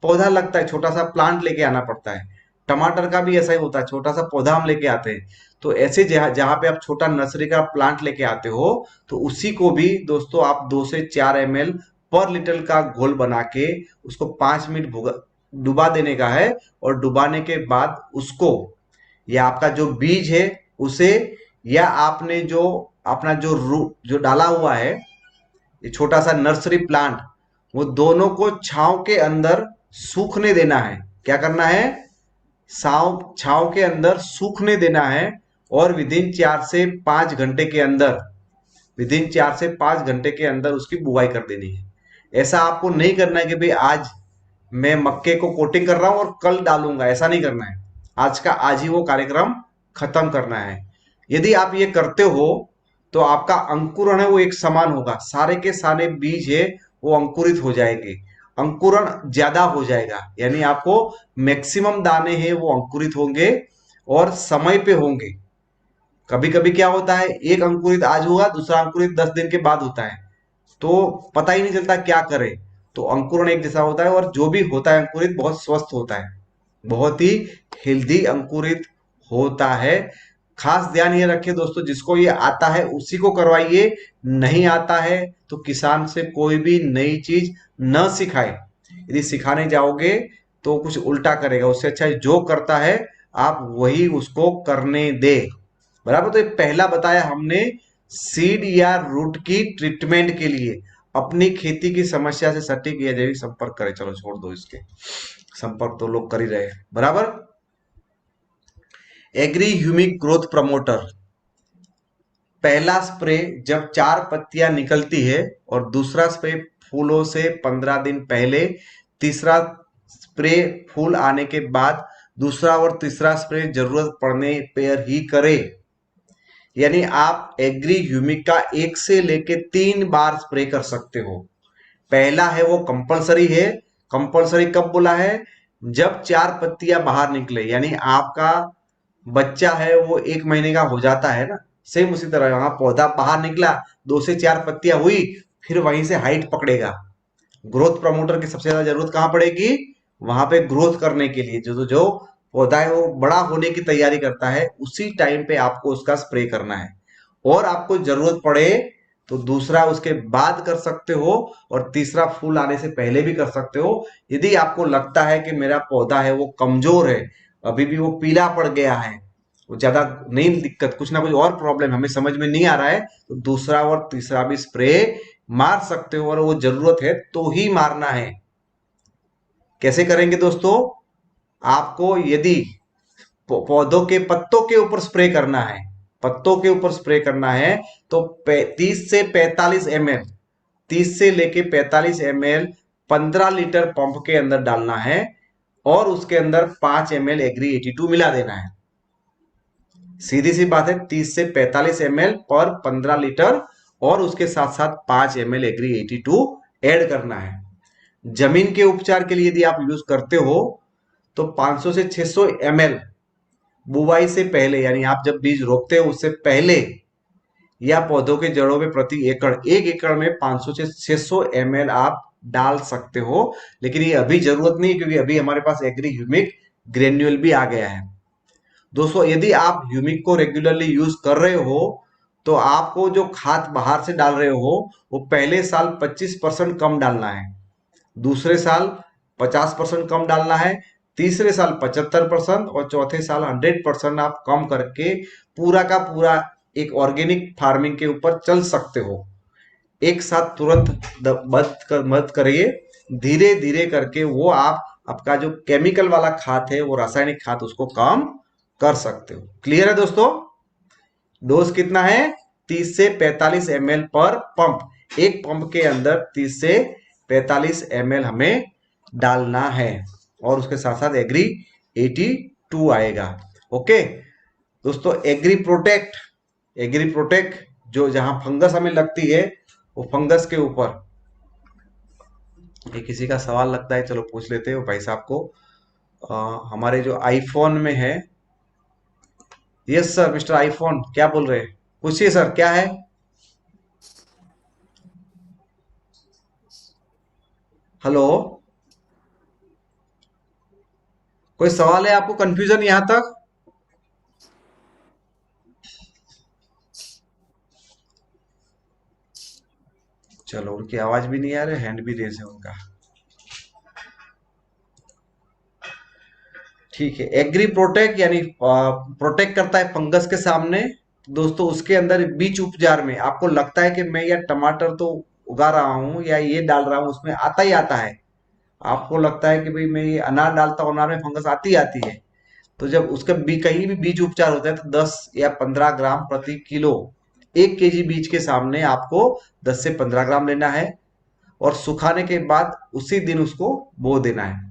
पौधा लगता है, छोटा सा प्लांट लेके आना पड़ता है। टमाटर का भी ऐसा ही होता है, छोटा सा पौधा हम लेके आते हैं। तो ऐसे जहां जहां पे आप छोटा नर्सरी का प्लांट लेके आते हो, तो उसी को भी दोस्तों आप 2 से 4 ml पर लीटर का घोल बना के उसको 5 मिनट डुबा देने का है। और डुबाने के बाद उसको, या आपका जो बीज है उसे, या आपने जो अपना जो जो डाला हुआ है, ये छोटा सा नर्सरी प्लांट, वो दोनों को छांव के अंदर सूखने देना है। क्या करना है? छांव के अंदर सूखने देना है। और विदिन 4 से 5 घंटे के अंदर उसकी बुआई कर देनी है। ऐसा आपको नहीं करना है कि भाई आज मैं मक्के को कोटिंग कर रहा हूं और कल डालूंगा, ऐसा नहीं करना है। आज का आज ही वो कार्यक्रम खत्म करना है। यदि आप ये करते हो तो आपका अंकुरण है वो एक समान होगा, सारे के सारे बीज है वो अंकुरित हो जाएंगे। अंकुरण ज्यादा हो जाएगा, यानी आपको मैक्सिमम दाने हैं वो अंकुरित होंगे और समय पे होंगे। कभी कभी क्या होता है, एक अंकुरित आज हुआ, दूसरा अंकुरित 10 दिन के बाद होता है, तो पता ही नहीं चलता क्या करे। तो अंकुरण एक जैसा होता है, और जो भी होता है अंकुरित बहुत स्वस्थ होता है, बहुत ही हेल्दी अंकुरित होता है। खास ध्यान ये रखिए दोस्तों, जिसको ये आता है उसी को करवाइए, नहीं आता है तो किसान से कोई भी नई चीज न सिखाए। यदि सिखाने जाओगे तो कुछ उल्टा करेगा, उससे अच्छा जो करता है आप वही उसको करने दे। बराबर। तो ये पहला बताया हमने, सीड या रूट की ट्रीटमेंट के लिए अपनी खेती की समस्या से सटीक या जैविक संपर्क करें। चलो छोड़ दो इसके, संपर्क तो लोग कर ही रहे हैं। बराबर। एग्री ह्यूमिक ग्रोथ प्रमोटर, पहला स्प्रे जब 4 पत्तियां निकलती है, और दूसरा स्प्रे फूलों से 15 दिन पहले, तीसरा स्प्रे फूल आने के बाद, दूसरा और तीसरा स्प्रे जरूरत पड़ने पर ही करें। यानी आप एग्री ह्यूमिक का 1 से लेके 3 बार स्प्रे कर सकते हो। पहला है वो कंपलसरी है। कंपलसरी कब बोला है? जब 4 पत्तियां बाहर निकले, यानी आपका बच्चा है वो 1 महीने का हो जाता है ना, सेम उसी तरह यहाँ पौधा बाहर निकला, 2 से 4 पत्तियां हुई, फिर वहीं से हाइट पकड़ेगा। ग्रोथ प्रमोटर की सबसे ज्यादा जरूरत कहां पड़ेगी? वहां पे ग्रोथ करने के लिए, जो जो पौधा है वो बड़ा होने की तैयारी करता है, उसी टाइम पे आपको उसका स्प्रे करना है। और आपको जरूरत पड़े तो दूसरा उसके बाद कर सकते हो, और तीसरा फूल आने से पहले भी कर सकते हो। यदि आपको लगता है कि मेरा पौधा है वो कमजोर है, अभी भी वो पीला पड़ गया है, वो ज्यादा नहीं दिक्कत, कुछ ना कुछ और प्रॉब्लम हमें समझ में नहीं आ रहा है, तो दूसरा और तीसरा भी स्प्रे मार सकते हो, और वो जरूरत है तो ही मारना है। कैसे करेंगे दोस्तों? आपको यदि पौधों के पत्तों के ऊपर स्प्रे करना है, पत्तों के ऊपर स्प्रे करना है, तो 30 से 45 ml, 30 से लेके 45 ml 15 लीटर पंप के अंदर डालना है, और उसके अंदर 5 ml एग्री 82 मिला देना है। सीधी सी बात है, 30 से 45 ml पर 15 लीटर, और उसके साथ साथ 5 ml एग्री 82 ऐड करना है। जमीन के उपचार के लिए यदि आप यूज करते हो तो 500 से 600 ml बुवाई से पहले, यानी आप जब बीज रोपते हो उससे पहले, या पौधों के जड़ों में प्रति एकड़, 1 एकड़ में 500 से 600 ml आप डाल सकते हो। लेकिन ये अभी जरूरत नहीं, क्योंकि अभी हमारे पास एग्री ह्यूमिक ग्रेन्यूल भी आ गया है। दोस्तों, यदि आप ह्यूमिक को रेगुलरली यूज कर रहे हो, तो आपको जो खाद बाहर से डाल रहे हो वो पहले साल 25% कम डालना है, दूसरे साल 50% कम डालना है, तीसरे साल 75%, और चौथे साल 100% आप कम करके पूरा का पूरा एक ऑर्गेनिक फार्मिंग के ऊपर चल सकते हो। एक साथ तुरंत मत करिए, धीरे धीरे करके वो आप आपका जो केमिकल वाला खाद है, वो रासायनिक खाद, उसको कम कर सकते हो। क्लियर है दोस्तों? डोज कितना है? 30 से 45 ml पर पंप। एक पंप के अंदर 30 से 45 ml हमें डालना है, और उसके साथ साथ एग्री 82 आएगा। ओके दोस्तों, एग्री प्रोटेक्ट, एग्री प्रोटेक्ट जो जहां फंगस हमें लगती है, वो फंगस के ऊपर, ये किसी का सवाल लगता है, चलो पूछ लेते हैं भाई साहब को। हमारे जो आईफोन में है, यस सर, मिस्टर आईफोन क्या बोल रहे हैं? पूछिए सर, क्या है? हेलो, कोई सवाल है आपको? कंफ्यूजन यहां तक? चलो, उनकी आवाज भी नहीं आ रही, हैंड भी रेज है उनका। ठीक है, एग्री प्रोटेक्ट यानी प्रोटेक्ट करता है फंगस के सामने। दोस्तों, उसके अंदर बीज उपचार में आपको लगता है कि मैं या टमाटर तो उगा रहा हूं या ये डाल रहा हूं, उसमें आता ही आता है, आपको लगता है कि भाई मैं ये अनार डालता हूं, अनार में फंगस आती ही आती है, तो जब उसका कहीं भी बीज उपचार होता है तो 10 या 15 ग्राम प्रति किलो, 1 केजी बीज के सामने आपको 10 से 15 ग्राम लेना है, और सुखाने के बाद उसी दिन उसको बो देना है।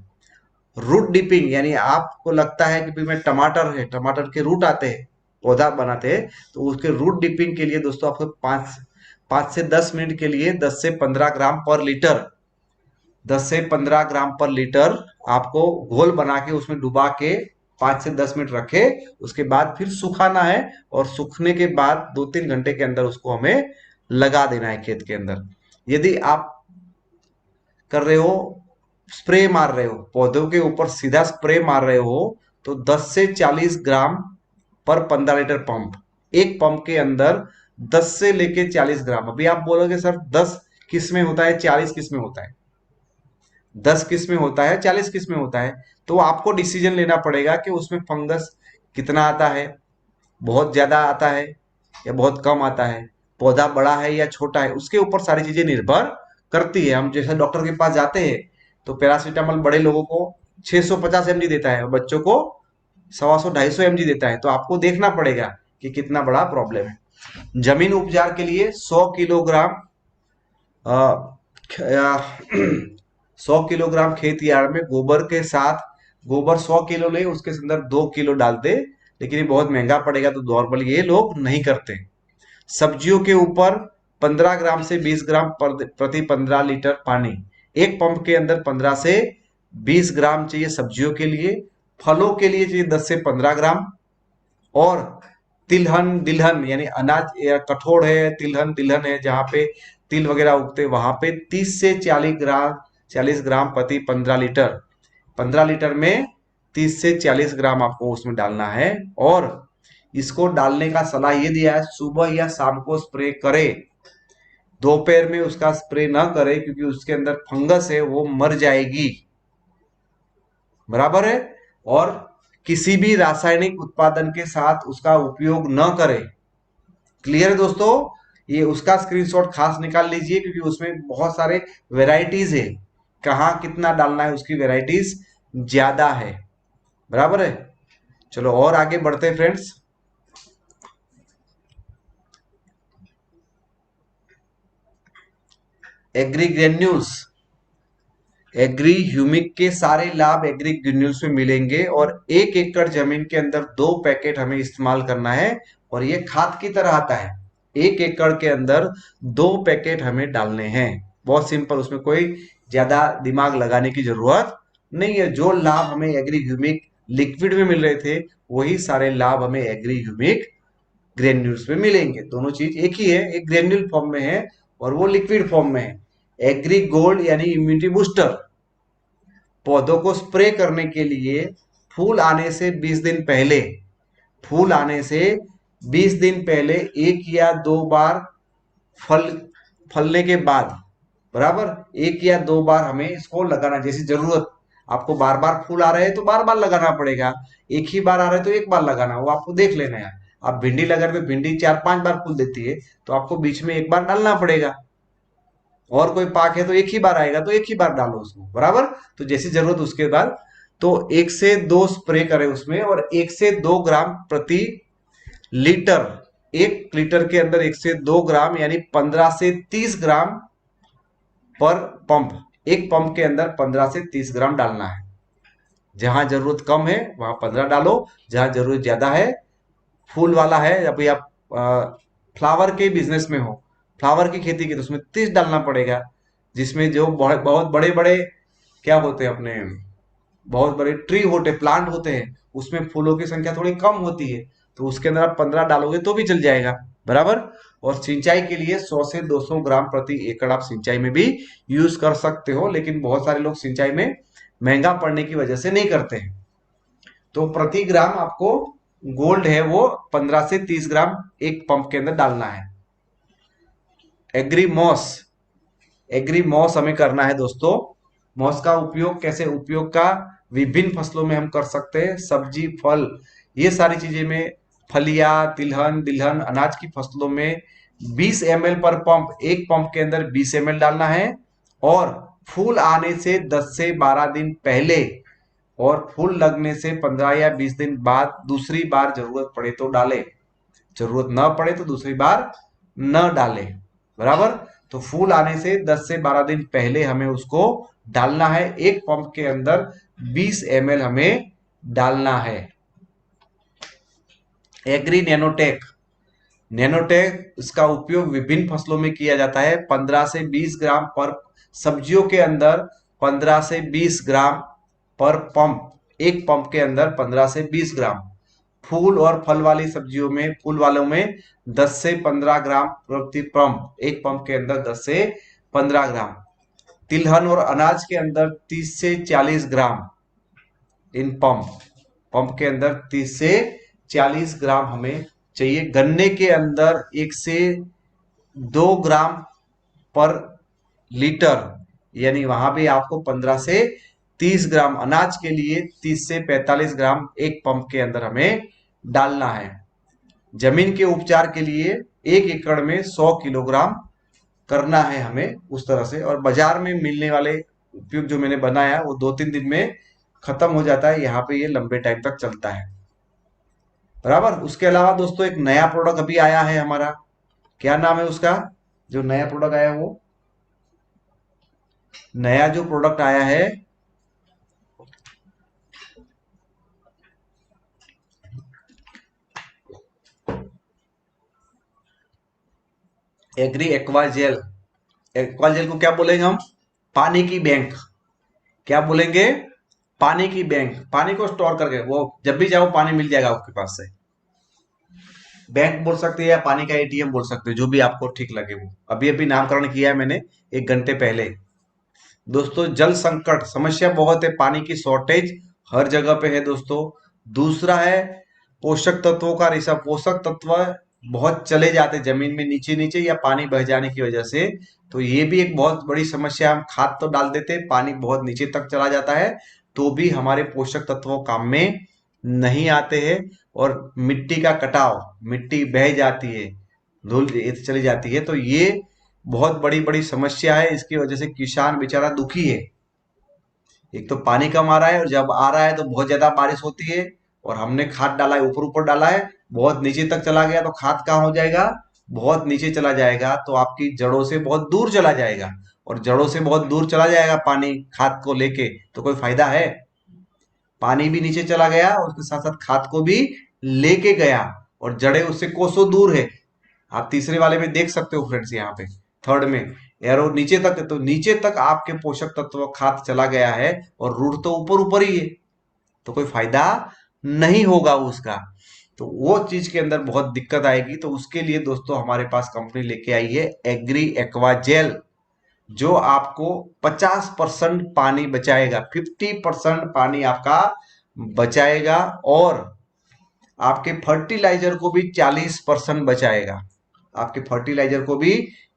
रूट डिपिंग, यानी आपको लगता है कि भाई मैं टमाटर है, टमाटर के रूट आते हैं, पौधा बनाते हैं, तो उसके रूट डिपिंग के लिए दोस्तों आपको 5 से 10 मिनट के लिए 10 से 15 ग्राम पर लीटर 10 से 15 ग्राम पर लीटर आपको घोल बना के उसमें डुबा के 5 से 10 मिनट रखे, उसके बाद फिर सुखाना है, और सूखने के बाद 2-3 घंटे के अंदर उसको हमें लगा देना है खेत के अंदर। यदि आप कर रहे हो, स्प्रे मार रहे हो, पौधों के ऊपर सीधा स्प्रे मार रहे हो, तो 10 से 40 ग्राम पर 15 लीटर पंप, एक पंप के अंदर 10 से लेके 40 ग्राम। अभी आप बोलोगे सर 10 किस में होता है, 40 किस में होता है? 10 किस में होता है, 40 किस में होता है? तो आपको डिसीजन लेना पड़ेगा कि उसमें फंगस कितना आता है, बहुत ज्यादा आता है या बहुत कम आता है, पौधा बड़ा है या छोटा है, उसके ऊपर सारी चीजें निर्भर करती है। हम जैसे डॉक्टर के पास जाते हैं तो पैरासीटामोल बड़े लोगों को 650 mg देता है और बच्चों को 125-250 mg देता है। तो आपको देखना पड़ेगा कि कितना बड़ा प्रॉब्लम है। जमीन उपचार के लिए 100 किलोग्राम 100 किलोग्राम खेत यार्ड में गोबर के साथ, गोबर 100 किलो ले, उसके अंदर 2 किलो डाल दे, लेकिन ये बहुत महंगा पड़ेगा तो नॉर्मल ये लोग नहीं करते। सब्जियों के ऊपर 15 ग्राम से 20 ग्राम प्रति 15 लीटर पानी, एक पंप के अंदर 15 से 20 ग्राम चाहिए सब्जियों के लिए। फलों के लिए चाहिए 10 से 15 ग्राम। और तिलहन दिलहन यानी अनाज या कठोर है, तिलहन दिलहन है, जहां पे तिल वगैरह उगते, वहां पे 30 से 40 ग्राम प्रति 15 लीटर। 15 लीटर में 30 से 40 ग्राम आपको उसमें डालना है। और इसको डालने का सलाह ये दिया है, सुबह या शाम को स्प्रे करे, दोपहर में उसका स्प्रे ना करे, क्योंकि उसके अंदर फंगस है, वो मर जाएगी। बराबर है। और किसी भी रासायनिक उत्पादन के साथ उसका उपयोग न करें। क्लियर है दोस्तों? ये उसका स्क्रीनशॉट खास निकाल लीजिए, क्योंकि उसमें बहुत सारे वेराइटीज है, कहाँ कितना डालना है उसकी वेराइटीज ज्यादा है। बराबर है। चलो और आगे बढ़ते हैं friends. Agri granules, Agri humic के सारे लाभ एग्री ग्रेन्यूल्स में मिलेंगे, और 1 एकड़ जमीन के अंदर 2 पैकेट हमें इस्तेमाल करना है, और ये खाद की तरह आता है। 1 एकड़ के अंदर 2 पैकेट हमें डालने हैं। बहुत सिंपल, उसमें कोई ज्यादा दिमाग लगाने की जरूरत नहीं है। जो लाभ हमें एग्री ह्यूमिक लिक्विड में मिल रहे थे, वही सारे लाभ हमें एग्री ह्यूमिक ग्रेन्यूल्स में मिलेंगे। दोनों चीज एक ही है, एक ग्रेन्यूल फॉर्म में है और वो लिक्विड फॉर्म में है। एग्री गोल्ड यानी इम्यूनिटी बूस्टर, पौधों को स्प्रे करने के लिए फूल आने से 20 दिन पहले, फूल आने से 20 दिन पहले 1 या 2 बार, फल फलने के बाद, बराबर 1 या 2 बार हमें इसको लगाना, जैसी जरूरत। आपको बार बार फूल आ रहे हैं तो बार बार लगाना पड़ेगा, एक ही बार आ रहे हैं तो एक बार लगाना, वो आपको देख लेना है। आप भिंडी लगा रहे तो भिंडी 4-5 बार फूल देती है, तो आपको बीच में एक बार डालना पड़ेगा। और कोई पाक है तो एक ही बार आएगा, तो एक ही बार डालो उसको, बराबर। तो जैसी जरूरत उसके बाद, तो 1 से 2 स्प्रे करें उसमें, और 1 से 2 ग्राम प्रति लीटर, 1 लीटर के अंदर 1 से 2 ग्राम यानी 15 से 30 ग्राम पर पंप, एक पंप के अंदर 15 से 30 ग्राम डालना है। जहां जरूरत कम है वहां 15 डालो, जहां जरूरत ज्यादा है, फूल वाला है, या फिर आप फ्लावर के बिजनेस में हो, फ्लावर की खेती की, तो उसमें 30 डालना पड़ेगा। जिसमें जो बहुत बड़े बड़े क्या होते हैं, अपने बहुत बड़े ट्री होते, प्लांट होते हैं, उसमें फूलों की संख्या थोड़ी कम होती है, तो उसके अंदर आप 15 डालोगे तो भी चल जाएगा। बराबर। और सिंचाई के लिए 100 से 200 ग्राम प्रति एकड़ आप सिंचाई में भी यूज कर सकते हो, लेकिन बहुत सारे लोग सिंचाई में महंगा पड़ने की वजह से नहीं करते हैं। तो प्रति ग्राम आपको गोल्ड है वो 15 से 30 ग्राम एक पंप के अंदर डालना है। एग्री मॉस, एग्री मॉस हमें करना है दोस्तों। मॉस का उपयोग कैसे, उपयोग का विभिन्न फसलों में हम कर सकते हैं, सब्जी फल ये सारी चीजें में, फलिया तिलहन दिलहन अनाज की फसलों में 20 ml पर पंप, एक पंप के अंदर 20 ml डालना है। और फूल आने से 10 से 12 दिन पहले, और फूल लगने से 15 या 20 दिन बाद दूसरी बार जरूरत पड़े तो डाले, जरूरत ना पड़े तो दूसरी बार न डाले। बराबर। तो फूल आने से 10 से 12 दिन पहले हमें उसको डालना है, एक पंप के अंदर 20 ml हमें डालना है। एग्री नैनोटेक, नैनोटेक इसका उपयोग विभिन्न फसलों में किया जाता है। 15 से 20 ग्राम पर सब्जियों के अंदर 15 से 20 ग्राम पर पंप, एक पंप के अंदर 15 से 20 ग्राम। फूल और फल वाली सब्जियों में, फूल वालों में 10 से 15 ग्राम प्रति पंप, एक पंप के अंदर 10 से 15 ग्राम। तिलहन और अनाज के अंदर 30 से 40 ग्राम, इन पंप पंप के अंदर 30 से 40 ग्राम हमें चाहिए। गन्ने के अंदर 1 से 2 ग्राम पर लीटर, यानी वहां भी आपको 15 से 30 ग्राम। अनाज के लिए 30 से 45 ग्राम एक पंप के अंदर हमें डालना है। जमीन के उपचार के लिए 1 एकड़ में 100 किलोग्राम करना है हमें, उस तरह से। और बाजार में मिलने वाले उपयोग जो मैंने बनाया वो 2-3 दिन में खत्म हो जाता है, यहाँ पे ये लंबे टाइम तक चलता है, बराबर। उसके अलावा दोस्तों एक नया प्रोडक्ट अभी आया है हमारा, क्या नाम है उसका? जो नया प्रोडक्ट आया, वो नया जो प्रोडक्ट आया है Agri Aqua Gel. Aqua Gel को क्या बोलेंगे हम? पानी की बैंक। क्या बोलेंगे? पानी की बैंक। पानी को स्टोर करके, वो जब भी जाओ पानी मिल जाएगा आपके पास से। बैंक बोल सकते हैं या पानी का एटीएम बोल सकते हैं, जो भी आपको ठीक लगे। वो अभी अभी नामकरण किया है मैंने 1 घंटे पहले। दोस्तों जल संकट समस्या बहुत है, पानी की शॉर्टेज हर जगह पे है दोस्तों। दूसरा है पोषक तत्वों का रिसाव। पोषक तत्व बहुत चले जाते जमीन में नीचे नीचे, या पानी बह जाने की वजह से। तो ये भी एक बहुत बड़ी समस्या। हम खाद तो डाल देते, पानी बहुत नीचे तक चला जाता है, तो भी हमारे पोषक तत्व काम में नहीं आते हैं। और मिट्टी का कटाव, मिट्टी बह जाती है, धूल चली जाती है, तो ये बहुत बड़ी बड़ी समस्या है। इसकी वजह से किसान बेचारा दुखी है। एक तो पानी कम आ रहा है, और जब आ रहा है तो बहुत ज्यादा बारिश होती है, और हमने खाद डाला है, ऊपर ऊपर डाला है, बहुत नीचे तक चला गया, तो खाद कहाँ हो जाएगा? बहुत नीचे चला जाएगा, तो आपकी जड़ों से बहुत दूर चला जाएगा। और जड़ों से बहुत दूर चला जाएगा पानी खाद को लेके, तो कोई फायदा है? पानी भी नीचे चला गया, और उसके साथ साथ खाद को भी लेके गया, और जड़ें उससे कोसों दूर है। आप तीसरे वाले में देख सकते हो फ्रेंड्स, यहाँ पे थर्ड में एरो नीचे तक है, तो नीचे तक आपके पोषक तत्व खाद चला गया है, और रूट तो ऊपर ऊपर ही है, तो कोई फायदा नहीं होगा उसका। तो वो चीज के अंदर बहुत दिक्कत आएगी। तो उसके लिए दोस्तों हमारे पास कंपनी लेके आई है एग्री एक्वा जेल, जो आपको 50% पानी बचाएगा, 50% पानी आपका बचाएगा, और आपके फर्टिलाइजर को भी 40% बचाएगा। आपके फर्टिलाइजर को भी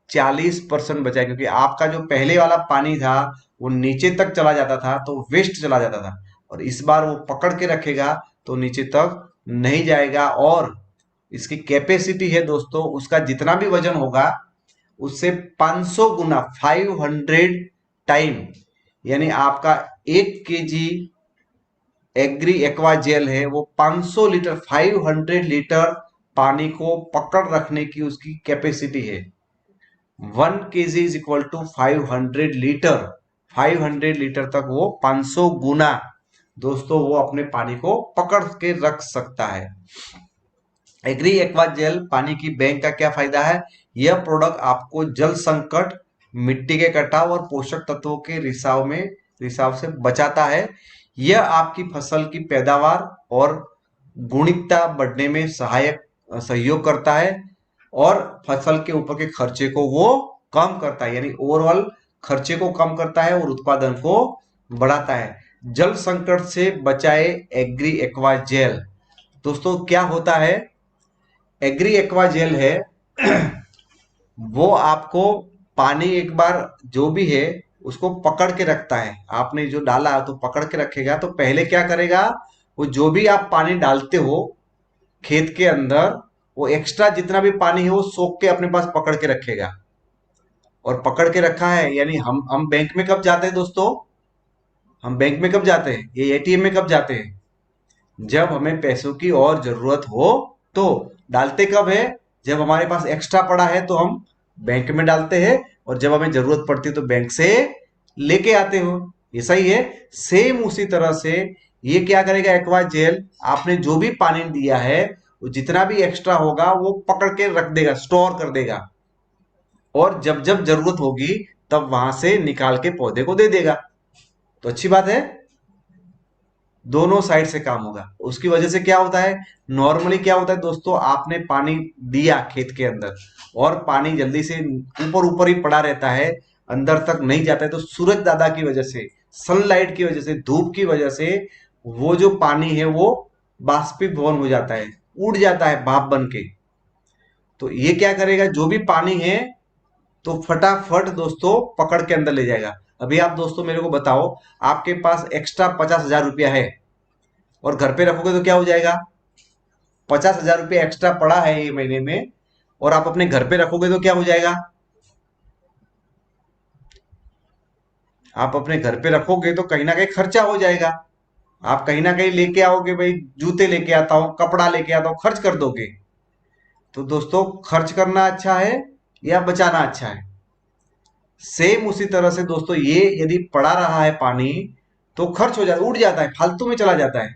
40% बचाएगा, क्योंकि आपका जो पहले वाला पानी था वो नीचे तक चला जाता था, तो वेस्ट चला जाता था। और इस बार वो पकड़ के रखेगा, तो नीचे तक नहीं जाएगा। और इसकी कैपेसिटी है दोस्तों, उसका जितना भी वजन होगा उससे 500 गुना, 500 टाइम, यानी आपका 1 kg एग्री एक्वा जेल है, वो 500 लीटर, 500 लीटर पानी को पकड़ रखने की उसकी कैपेसिटी है। 1 kg is equal to 500 litre. 500 litre तक वो 500 गुना दोस्तों वो अपने पानी को पकड़ के रख सकता है। एग्री एक्वा जेल पानी की बैंक का क्या फायदा है? यह प्रोडक्ट आपको जल संकट, मिट्टी के कटाव और पोषक तत्वों के रिसाव से बचाता है। यह आपकी फसल की पैदावार और गुणवत्ता बढ़ने में सहयोग करता है, और फसल के ऊपर के खर्चे को वो कम करता है, यानी ओवरऑल खर्चे को कम करता है और उत्पादन को बढ़ाता है। जल संकट से बचाए एग्री एक्वा जेल। दोस्तों क्या होता है? एग्री एक्वा जेल है वो आपको पानी एक बार जो भी है उसको पकड़ के रखता है। आपने जो डाला तो पकड़ के रखेगा। तो पहले क्या करेगा, वो जो भी आप पानी डालते हो खेत के अंदर, वो एक्स्ट्रा जितना भी पानी है वो सोख के अपने पास पकड़ के रखेगा। और पकड़ के रखा है, यानी हम बैंक में कब जाते हैं दोस्तों? हम बैंक में कब जाते हैं? ये एटीएम में कब जाते हैं? जब हमें पैसों की और जरूरत हो तो। डालते कब है? जब हमारे पास एक्स्ट्रा पड़ा है तो हम बैंक में डालते हैं, और जब हमें जरूरत पड़ती है तो बैंक से लेके आते हो। ऐसा ही है, सेम उसी तरह से ये क्या करेगा एक्वा जेल, आपने जो भी पानी दिया है वो जितना भी एक्स्ट्रा होगा वो पकड़ के रख देगा, स्टोर कर देगा, और जब जब जरूरत होगी तब वहां से निकाल के पौधे को दे देगा। तो अच्छी बात है, दोनों साइड से काम होगा। उसकी वजह से क्या होता है, नॉर्मली क्या होता है दोस्तों, आपने पानी दिया खेत के अंदर और पानी जल्दी से ऊपर ऊपर ही पड़ा रहता है, अंदर तक नहीं जाता है, तो सूरज दादा की वजह से, सनलाइट की वजह से, धूप की वजह से वो जो पानी है वो बाष्पीभवन हो जाता है, उड़ जाता है भाप बन के। तो ये क्या करेगा, जो भी पानी है तो फटाफट दोस्तों पकड़ के अंदर ले जाएगा। अभी आप दोस्तों मेरे को बताओ, आपके पास एक्स्ट्रा 50,000 रुपया है और घर पे रखोगे तो क्या हो जाएगा, 50,000 रुपया एक्स्ट्रा पड़ा है ये महीने में और आप अपने घर पे रखोगे तो क्या हो जाएगा, आप अपने घर पे रखोगे तो कहीं ना कहीं खर्चा हो जाएगा। आप कहीं ना कहीं लेके आओगे, भाई जूते लेके आता हूं, कपड़ा लेके आता हूं, खर्च कर दोगे। तो दोस्तों खर्च करना अच्छा है या बचाना अच्छा है? सेम उसी तरह से दोस्तों ये यदि पड़ा रहा है पानी तो खर्च हो जाता है, उड़ जाता है, फालतू में चला जाता है।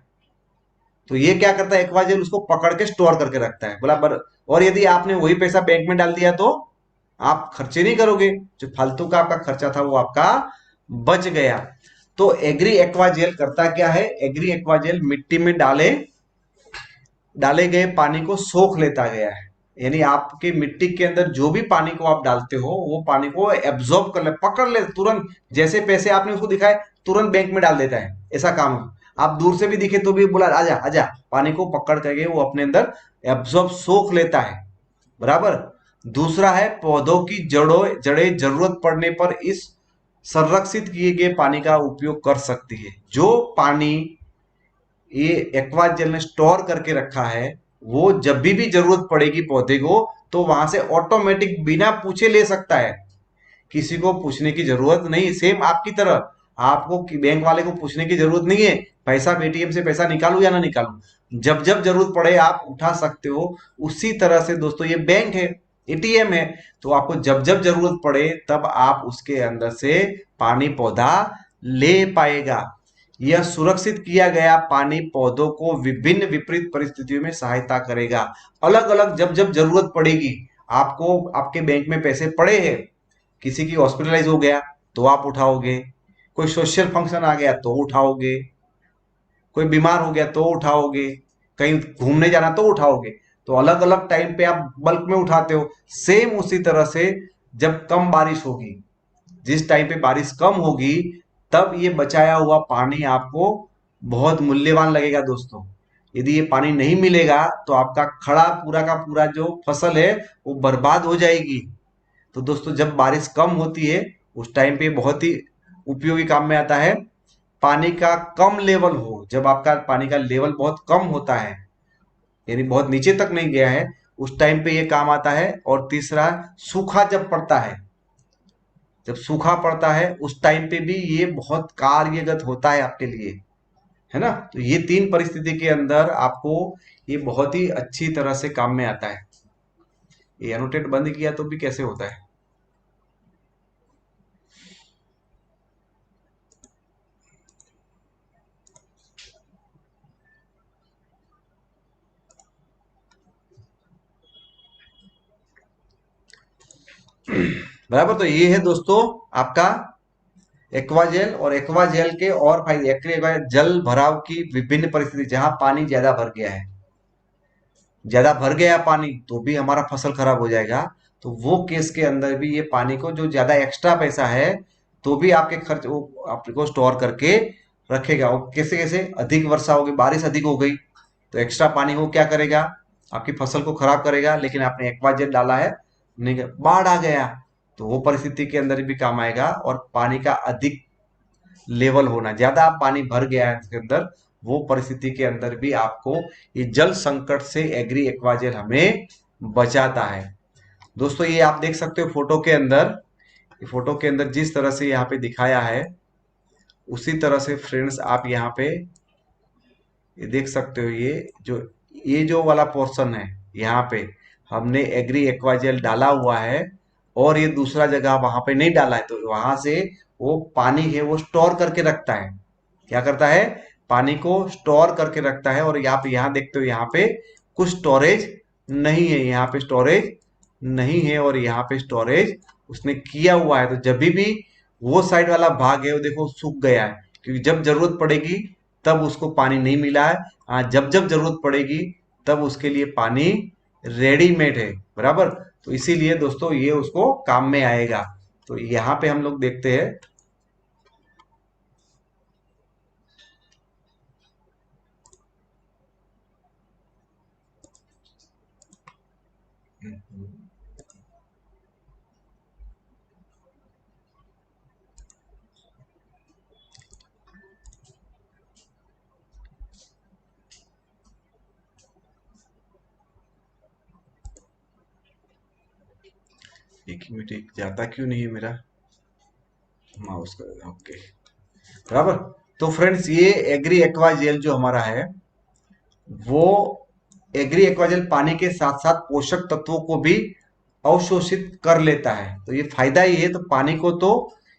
तो ये क्या करता है, एक्वाजेल उसको पकड़ के स्टोर करके रखता है बोला बर। और यदि आपने वही पैसा बैंक में डाल दिया तो आप खर्चे नहीं करोगे, जो फालतू का आपका खर्चा था वो आपका बच गया। तो एग्री एक्वाजेल करता क्या है, एग्री एक्वाजेल मिट्टी में डाले गए पानी को सोख लेता गया है। यानी आपके मिट्टी के अंदर जो भी पानी को आप डालते हो वो पानी को एब्जॉर्ब कर ले, पकड़ ले तुरंत। जैसे पैसे आपने उसको दिखाए तुरंत बैंक में डाल देता है, ऐसा काम है। आप दूर से भी दिखे तो भी बोला आजा आजा, पानी को पकड़ करके वो अपने अंदर एब्जॉर्ब सोख लेता है, बराबर। दूसरा है पौधों की जड़ें जरूरत पड़ने पर इस संरक्षित किए गए पानी का उपयोग कर सकती है। जो पानी ये एक्वा जेल ने स्टोर करके रखा है वो जब भी जरूरत पड़ेगी पौधे को तो वहां से ऑटोमेटिक बिना पूछे ले सकता है, किसी को पूछने की जरूरत नहीं। सेम आपकी तरह आपको बैंक वाले को पूछने की जरूरत नहीं है पैसा एटीएम से पैसा निकालू या ना निकालू, जब जब जरूरत पड़े आप उठा सकते हो। उसी तरह से दोस्तों ये बैंक है, एटीएम है, तो आपको जब जब जरूरत पड़े तब आप उसके अंदर से पानी पौधा ले पाएगा। यह सुरक्षित किया गया पानी पौधों को विभिन्न विपरीत परिस्थितियों में सहायता करेगा। अलग अलग जब जब जरूरत पड़ेगी, आपको आपके बैंक में पैसे पड़े हैं, किसी की हॉस्पिटलाइज हो गया तो आप उठाओगे, कोई सोशल फंक्शन आ गया तो उठाओगे, कोई बीमार हो गया तो उठाओगे, कहीं घूमने जाना तो उठाओगे। तो अलग अलग टाइम पे आप बल्क में उठाते हो। सेम उसी तरह से जब कम बारिश होगी, जिस टाइम पे बारिश कम होगी तब ये बचाया हुआ पानी आपको बहुत मूल्यवान लगेगा दोस्तों। यदि ये पानी नहीं मिलेगा तो आपका खड़ा पूरा का पूरा जो फसल है वो बर्बाद हो जाएगी। तो दोस्तों जब बारिश कम होती है उस टाइम पे बहुत ही उपयोगी काम में आता है। पानी का कम लेवल हो, जब आपका पानी का लेवल बहुत कम होता है यानी बहुत नीचे तक नहीं गया है, उस टाइम पे ये काम आता है। और तीसरा, सूखा जब पड़ता है, जब सूखा पड़ता है उस टाइम पे भी ये बहुत कार्यगत होता है आपके लिए, है ना। तो ये तीन परिस्थिति के अंदर आपको ये बहुत ही अच्छी तरह से काम में आता है। ये एनोटेट बंद किया तो भी कैसे होता है। बराबर। तो ये है दोस्तों आपका एक्वाजेल। और एक्वाजेल के और फायदे, एक्वाजेल जल भराव की विभिन्न परिस्थिति, जहां पानी ज्यादा भर गया है, ज्यादा भर गया पानी तो भी हमारा फसल खराब हो जाएगा। तो वो केस के अंदर भी ये पानी को जो ज्यादा एक्स्ट्रा पैसा है तो भी आपके खर्च वो आपको स्टोर करके रखेगा। वो कैसे कैसे, अधिक वर्षा होगी, बारिश अधिक हो गई तो एक्स्ट्रा पानी वो क्या करेगा, आपकी फसल को खराब करेगा। लेकिन आपने एक्वाजेट डाला है, नहीं बाढ़ आ गया तो वो परिस्थिति के अंदर भी काम आएगा। और पानी का अधिक लेवल होना, ज्यादा पानी भर गया है इसके अंदर, वो परिस्थिति के अंदर भी आपको ये जल संकट से एग्री एक्वाजेल हमें बचाता है। दोस्तों ये आप देख सकते हो फोटो के अंदर, फोटो के अंदर जिस तरह से यहाँ पे दिखाया है उसी तरह से फ्रेंड्स आप यहाँ पे ये देख सकते हो। ये जो वाला पोर्शन है यहाँ पे हमने एग्री एक्वाजेल डाला हुआ है और ये दूसरा जगह वहां पे नहीं डाला है, तो वहां से वो पानी है वो स्टोर करके रखता है। क्या करता है, पानी को स्टोर करके रखता है। और यहाँ देखते हो यहाँ पे कुछ स्टोरेज नहीं है, यहाँ पे स्टोरेज नहीं है और यहाँ पे स्टोरेज उसने किया हुआ है। तो जब भी वो साइड वाला भाग है वो देखो सूख गया है, क्योंकि जब जरूरत पड़ेगी तब उसको पानी नहीं मिला है। हाँ, जब जब जरूरत पड़ेगी तब उसके लिए पानी रेडीमेड है, बराबर। तो इसीलिए दोस्तों ये उसको काम में आएगा। तो यहाँ पे हम लोग देखते हैं, एक मिनट, एक जाता क्यों नहीं है मेरा माउस का, ओके, बराबर। तो फ्रेंड्स ये एग्री एक्वा जेल जो हमारा है, वो एग्री एक्वाजेल पानी के साथ साथ पोषक तत्वों को भी अवशोषित कर लेता है। तो ये फायदा ही है। तो पानी को तो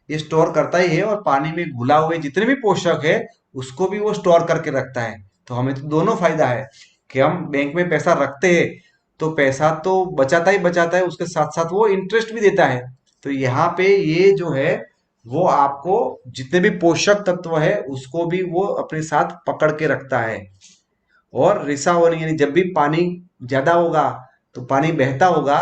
ये स्टोर करता ही है, और पानी में घुला हुए जितने भी पोषक है उसको भी वो स्टोर करके रखता है। तो हमें तो दोनों फायदा है कि हम बैंक में पैसा रखते हैं तो पैसा तो बचाता ही बचाता है, उसके साथ साथ वो इंटरेस्ट भी देता है। तो यहाँ पे ये जो है वो आपको जितने भी पोषक तत्व है उसको भी वो अपने साथ पकड़ के रखता है। और रिसा होने यानी जब भी पानी ज्यादा होगा तो पानी बहता होगा,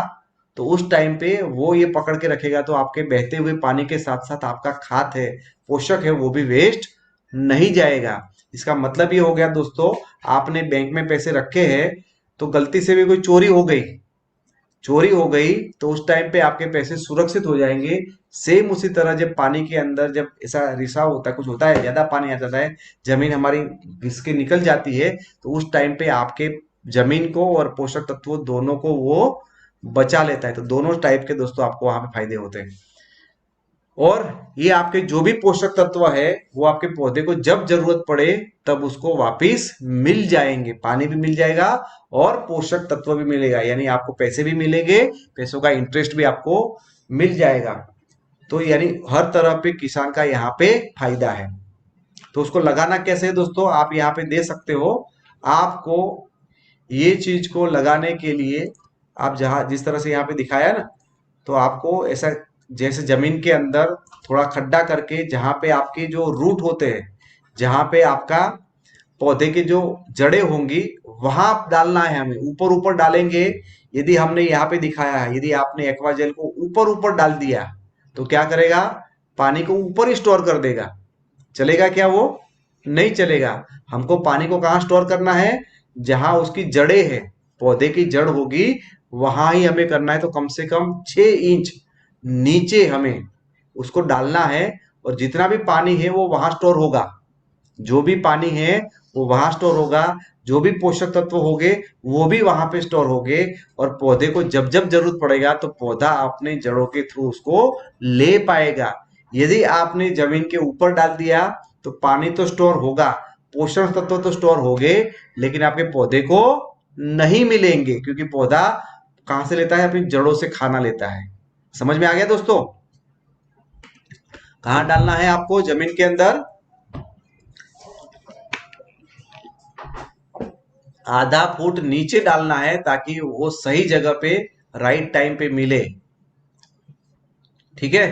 तो उस टाइम पे वो ये पकड़ के रखेगा, तो आपके बहते हुए पानी के साथ साथ आपका खाद है, पोषक है, वो भी वेस्ट नहीं जाएगा। इसका मतलब ये हो गया दोस्तों, आपने बैंक में पैसे रखे हैं तो गलती से भी कोई चोरी हो गई तो उस टाइम पे आपके पैसे सुरक्षित हो जाएंगे। सेम उसी तरह जब पानी के अंदर जब ऐसा रिसाव होता है, कुछ होता है, ज्यादा पानी आ जाता है, जमीन हमारी घिस के निकल जाती है, तो उस टाइम पे आपके जमीन को और पोषक तत्वों दोनों को वो बचा लेता है। तो दोनों टाइप के दोस्तों आपको वहां पे फायदे होते हैं। और ये आपके जो भी पोषक तत्व है वो आपके पौधे को जब जरूरत पड़े तब उसको वापिस मिल जाएंगे, पानी भी मिल जाएगा और पोषक तत्व भी मिलेगा, यानी आपको पैसे भी मिलेंगे, पैसों का इंटरेस्ट भी आपको मिल जाएगा। तो यानी हर तरह पे किसान का यहाँ पे फायदा है। तो उसको लगाना कैसे है दोस्तों, आप यहाँ पे दे सकते हो। आपको ये चीज को लगाने के लिए आप जहां जिस तरह से यहाँ पे दिखाया ना, तो आपको ऐसा जैसे जमीन के अंदर थोड़ा खड्डा करके, जहां पे आपके जो रूट होते हैं, जहां पे आपका पौधे की जो जड़ें होंगी, वहां डालना है हमें। ऊपर ऊपर डालेंगे, यदि हमने यहाँ पे दिखाया है, यदि आपने एक्वा जेल को ऊपर ऊपर डाल दिया तो क्या करेगा, पानी को ऊपर ही स्टोर कर देगा। चलेगा क्या वो? नहीं चलेगा। हमको पानी को कहाँ स्टोर करना है, जहां उसकी जड़ें है, पौधे की जड़ होगी वहां ही हमें करना है। तो कम से कम 6 इंच नीचे हमें उसको डालना है, और जितना भी पानी है वो वहां स्टोर होगा, जो भी पानी है वो वहां स्टोर होगा, जो भी पोषक तत्व होंगे वो भी वहां पे स्टोर होंगे। और पौधे को जब जब जरूरत पड़ेगा तो पौधा अपने जड़ों के थ्रू उसको ले पाएगा। यदि आपने जमीन के ऊपर डाल दिया तो पानी तो स्टोर होगा, पोषक तत्व तो स्टोर हो गए, लेकिन आपके पौधे को नहीं मिलेंगे, क्योंकि पौधा कहां से लेता है, अपनी जड़ों से खाना लेता है। समझ में आ गया दोस्तों? कहाँ डालना है आपको, जमीन के अंदर आधा फुट नीचे डालना है, ताकि वो सही जगह पे राइट टाइम पे मिले। ठीक है।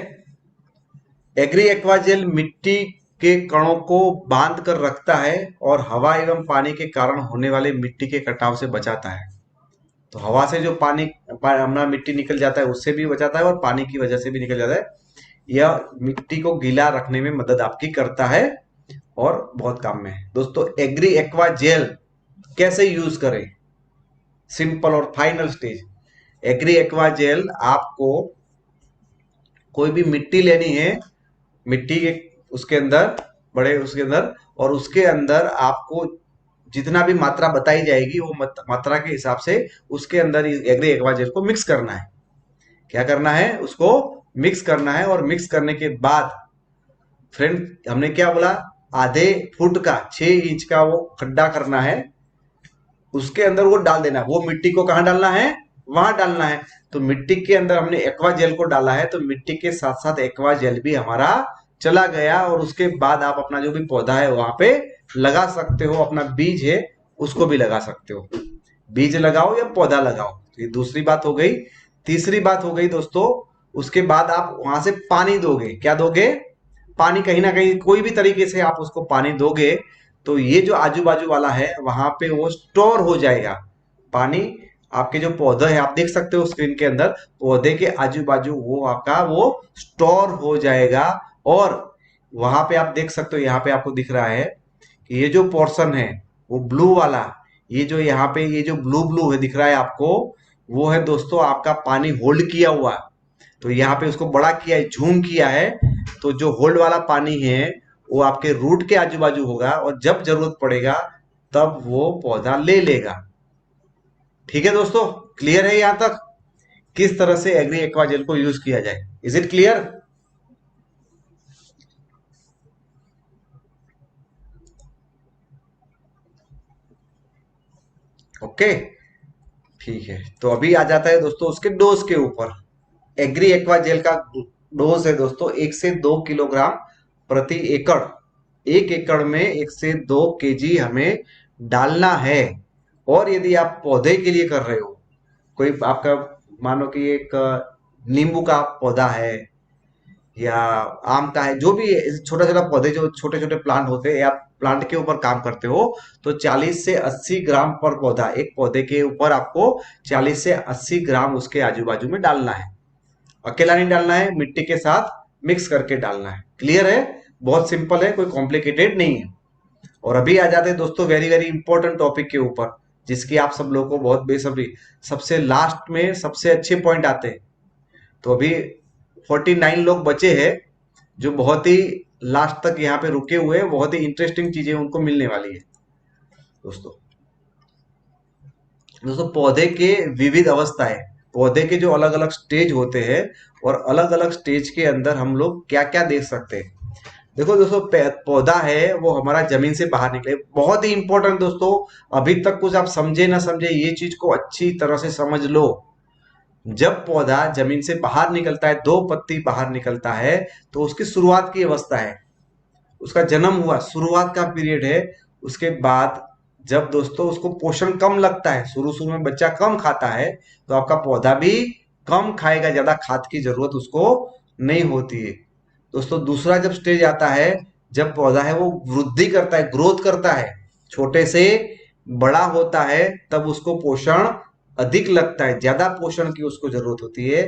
एग्री एक्वाजेल मिट्टी के कणों को बांध कर रखता है और हवा एवं पानी के कारण होने वाले मिट्टी के कटाव से बचाता है। तो हवा से जो पानी हमारा मिट्टी निकल जाता है उससे भी बचाता है, और पानी की वजह से भी निकल जाता है। यह मिट्टी को गीला रखने में मदद आपकी करता है और बहुत काम में है। दोस्तों एग्री एक्वा जेल कैसे यूज करें, सिंपल और final stage. Agri Aqua Gel आपको कोई भी मिट्टी लेनी है, मिट्टी के उसके अंदर बड़े उसके अंदर, और उसके अंदर आपको जितना भी मात्रा बताई जाएगी वो मात्रा के हिसाब से उसके अंदर एग्री एक्वा जेल को मिक्स करना है। क्या करना है, उसको मिक्स करना है। और मिक्स करने के बाद फ्रेंड हमने क्या बोला, आधे फुट का 6 इंच का वो खड्डा करना है, उसके अंदर वो डाल देना है। वो मिट्टी को कहाँ डालना है, वहां डालना है। तो मिट्टी के अंदर हमने एक्वा जेल को डाला है, तो मिट्टी के साथ साथ एक्वा जेल भी हमारा चला गया। और उसके बाद आप अपना जो भी पौधा है वहां पे लगा सकते हो, अपना बीज है उसको भी लगा सकते हो। बीज लगाओ या पौधा लगाओ, तो ये दूसरी बात हो गई। तीसरी बात हो गई दोस्तों, उसके बाद आप वहां से पानी दोगे। क्या दोगे, पानी कहीं ना कहीं कोई भी तरीके से आप उसको पानी दोगे तो ये जो आजू बाजू वाला है वहां पे वो स्टोर हो जाएगा पानी। आपके जो पौधा है आप देख सकते हो स्क्रीन के अंदर, पौधे के आजू बाजू वो आपका वो स्टोर हो जाएगा। और वहां पे आप देख सकते हो, यहाँ पे आपको दिख रहा है कि ये जो पोर्शन है वो ब्लू वाला, ये जो यहाँ पे ये जो ब्लू ब्लू है दिख रहा है आपको, वो है दोस्तों आपका पानी होल्ड किया हुआ। तो यहाँ पे उसको बड़ा किया है, झूम किया है। तो जो होल्ड वाला पानी है वो आपके रूट के आजू बाजू होगा और जब जरूरत पड़ेगा तब वो पौधा ले लेगा। ठीक है दोस्तों, क्लियर है यहां तक किस तरह से एग्री एक्वाजेल को यूज किया जाए? Is it clear? ओके, ठीक है। तो अभी आ जाता है दोस्तों उसके डोज के ऊपर। एग्री एक्वाजेल का डोज है दोस्तों 1 से 2 किलोग्राम प्रति एकड़। 1 एकड़ में 1 से 2 केजी हमें डालना है। और यदि आप पौधे के लिए कर रहे हो, कोई आपका मानो कि एक नींबू का पौधा है या आम का है, जो भी छोटा छोटा पौधे जो छोटे छोटे प्लांट होते हैं या प्लांट के ऊपर काम करते हो, तो 40 से 80 ग्राम पर पौधा, एक पौधे के ऊपर आपको 40 से 80 ग्राम उसके आजू बाजू में डालना है। अकेला नहीं डालना है, मिट्टी के साथ मिक्स करके डालना है। क्लियर है? बहुत सिंपल है, कोई कॉम्प्लिकेटेड नहीं है। और अभी आ जाते हैं दोस्तों वेरी वेरी इंपॉर्टेंट टॉपिक के ऊपर, जिसकी आप सब लोगों को बहुत बेसब्री सबसे लास्ट में सबसे अच्छे पॉइंट आते हैं। तो अभी 49 लोग बचे हैं जो बहुत ही लास्ट तक यहाँ पे रुके हुए हैं। बहुत ही इंटरेस्टिंग चीजें उनको मिलने वाली है दोस्तों। दोस्तों पौधे के विविध अवस्थाएं, पौधे के जो अलग अलग स्टेज होते हैं और अलग अलग स्टेज के अंदर हम लोग क्या क्या देख सकते हैं। देखो दोस्तों, पौधा है वो हमारा जमीन से बाहर निकले, बहुत ही इंपॉर्टेंट दोस्तों। अभी तक कुछ आप समझे ना समझे, ये चीज को अच्छी तरह से समझ लो। जब पौधा जमीन से बाहर निकलता है, 2 पत्ती बाहर निकलता है, तो उसकी शुरुआत की अवस्था है, उसका जन्म हुआ, शुरुआत का पीरियड है। उसके बाद जब दोस्तों उसको पोषण कम लगता है, शुरू शुरू में बच्चा कम खाता है, तो आपका पौधा भी कम खाएगा, ज्यादा खाद की जरूरत उसको नहीं होती है दोस्तों। दूसरा जब स्टेज आता है, जब पौधा है वो वृद्धि करता है, ग्रोथ करता है, छोटे से बड़ा होता है, तब उसको पोषण अधिक लगता है, ज्यादा पोषण की उसको जरूरत होती है।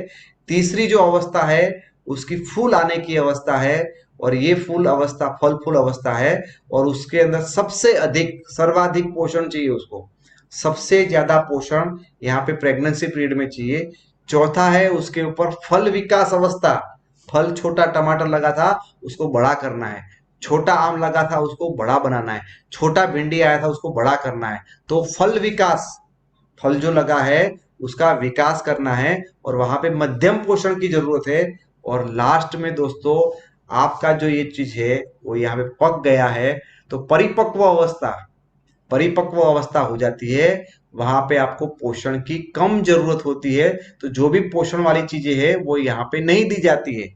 तीसरी जो अवस्था है उसकी फूल आने की अवस्था है, और ये फूल अवस्था फल फूल अवस्था है, और उसके अंदर सबसे अधिक सर्वाधिक पोषण चाहिए उसको, सबसे ज्यादा पोषण यहाँ पे प्रेगनेंसी पीरियड में चाहिए। चौथा है उसके ऊपर फल विकास अवस्था, फल छोटा टमाटर लगा था उसको बड़ा करना है, छोटा आम लगा था उसको बड़ा बनाना है, छोटा भिंडी आया था उसको बड़ा करना है। तो फल विकास, फल जो लगा है उसका विकास करना है, और वहां पे मध्यम पोषण की जरूरत है। और लास्ट में दोस्तों आपका जो ये चीज है वो यहाँ पे पक गया है, तो परिपक्व अवस्था, परिपक्व अवस्था हो जाती है, वहां पे आपको पोषण की कम जरूरत होती है। तो जो भी पोषण वाली चीजें है वो यहाँ पे नहीं दी जाती है,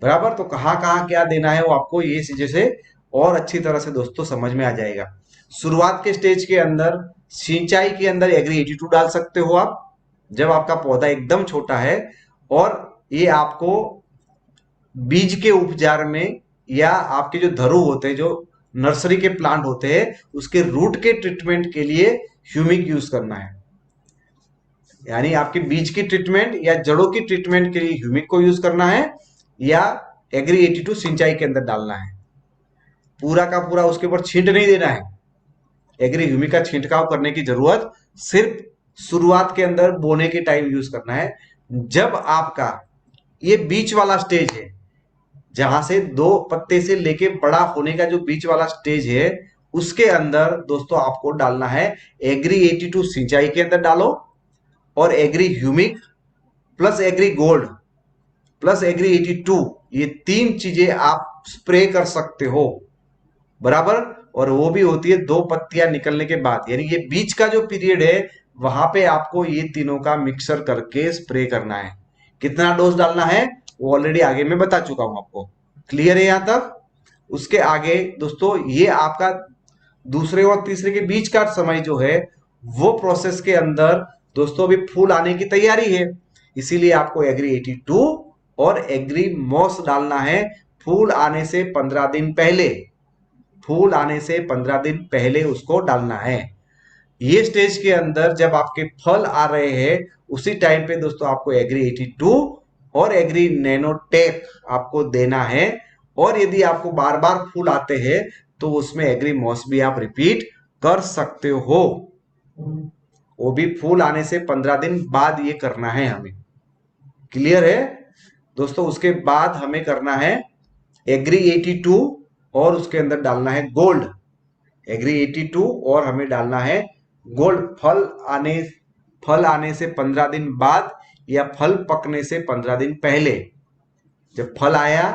बराबर। तो कहाँ कहाँ क्या देना है वो आपको ये चीजें से और अच्छी तरह से दोस्तों समझ में आ जाएगा। शुरुआत के स्टेज के अंदर सिंचाई के अंदर एग्री 82 डाल सकते हो आप, जब आपका पौधा एकदम छोटा है। और ये आपको बीज के उपचार में या आपके जो धरु होते हैं, जो नर्सरी के प्लांट होते हैं, उसके रूट के ट्रीटमेंट के लिए ह्यूमिक यूज करना है। यानी आपके बीज की ट्रीटमेंट या जड़ों की ट्रीटमेंट के लिए ह्यूमिक को यूज करना है, या एग्री 82 सिंचाई के अंदर डालना है। पूरा का पूरा उसके ऊपर छींट नहीं देना है, एग्री ह्यूमिक का छिड़काव करने की जरूरत सिर्फ शुरुआत के अंदर बोने के टाइम यूज करना है। जब आपका ये बीच वाला स्टेज है, जहां से 2 पत्ते से लेके बड़ा होने का जो बीच वाला स्टेज है, उसके अंदर दोस्तों आपको डालना है एग्री 82 सिंचाई के अंदर डालो, और Agri humic plus Agri gold plus Agri 82, ये 3 चीजें आप स्प्रे कर सकते हो, बराबर। और वो भी होती है 2 पत्तियां निकलने के बाद, यानी ये बीच का जो पीरियड है वहां पे आपको ये तीनों का मिक्सर करके स्प्रे करना है। कितना डोज डालना है वो ऑलरेडी आगे मैं बता चुका हूं आपको। क्लियर है यहां तक? उसके आगे दोस्तों ये आपका दूसरे और तीसरे के बीच का समय जो है वो प्रोसेस के अंदर दोस्तों अभी फूल आने की तैयारी है, इसीलिए आपको एग्री 82 और एग्री मॉस डालना है फूल आने से 15 दिन पहले, फूल आने से 15 दिन पहले उसको डालना है। ये स्टेज के अंदर जब आपके फल आ रहे हैं उसी टाइम पे दोस्तों आपको एग्री 82 और एग्री नैनोटेक आपको देना है। और यदि आपको बार बार फूल आते हैं तो उसमें एग्री मॉस भी आप रिपीट कर सकते हो। वो भी फूल आने से 15 दिन बाद ये करना है हमें। क्लियर है दोस्तों? उसके बाद हमें करना है एग्री 82 और उसके अंदर डालना है गोल्ड। एग्री 82 और हमें डालना है गोल्ड। फल आने से 15 दिन बाद या फल पकने से 15 दिन पहले। जब फल आया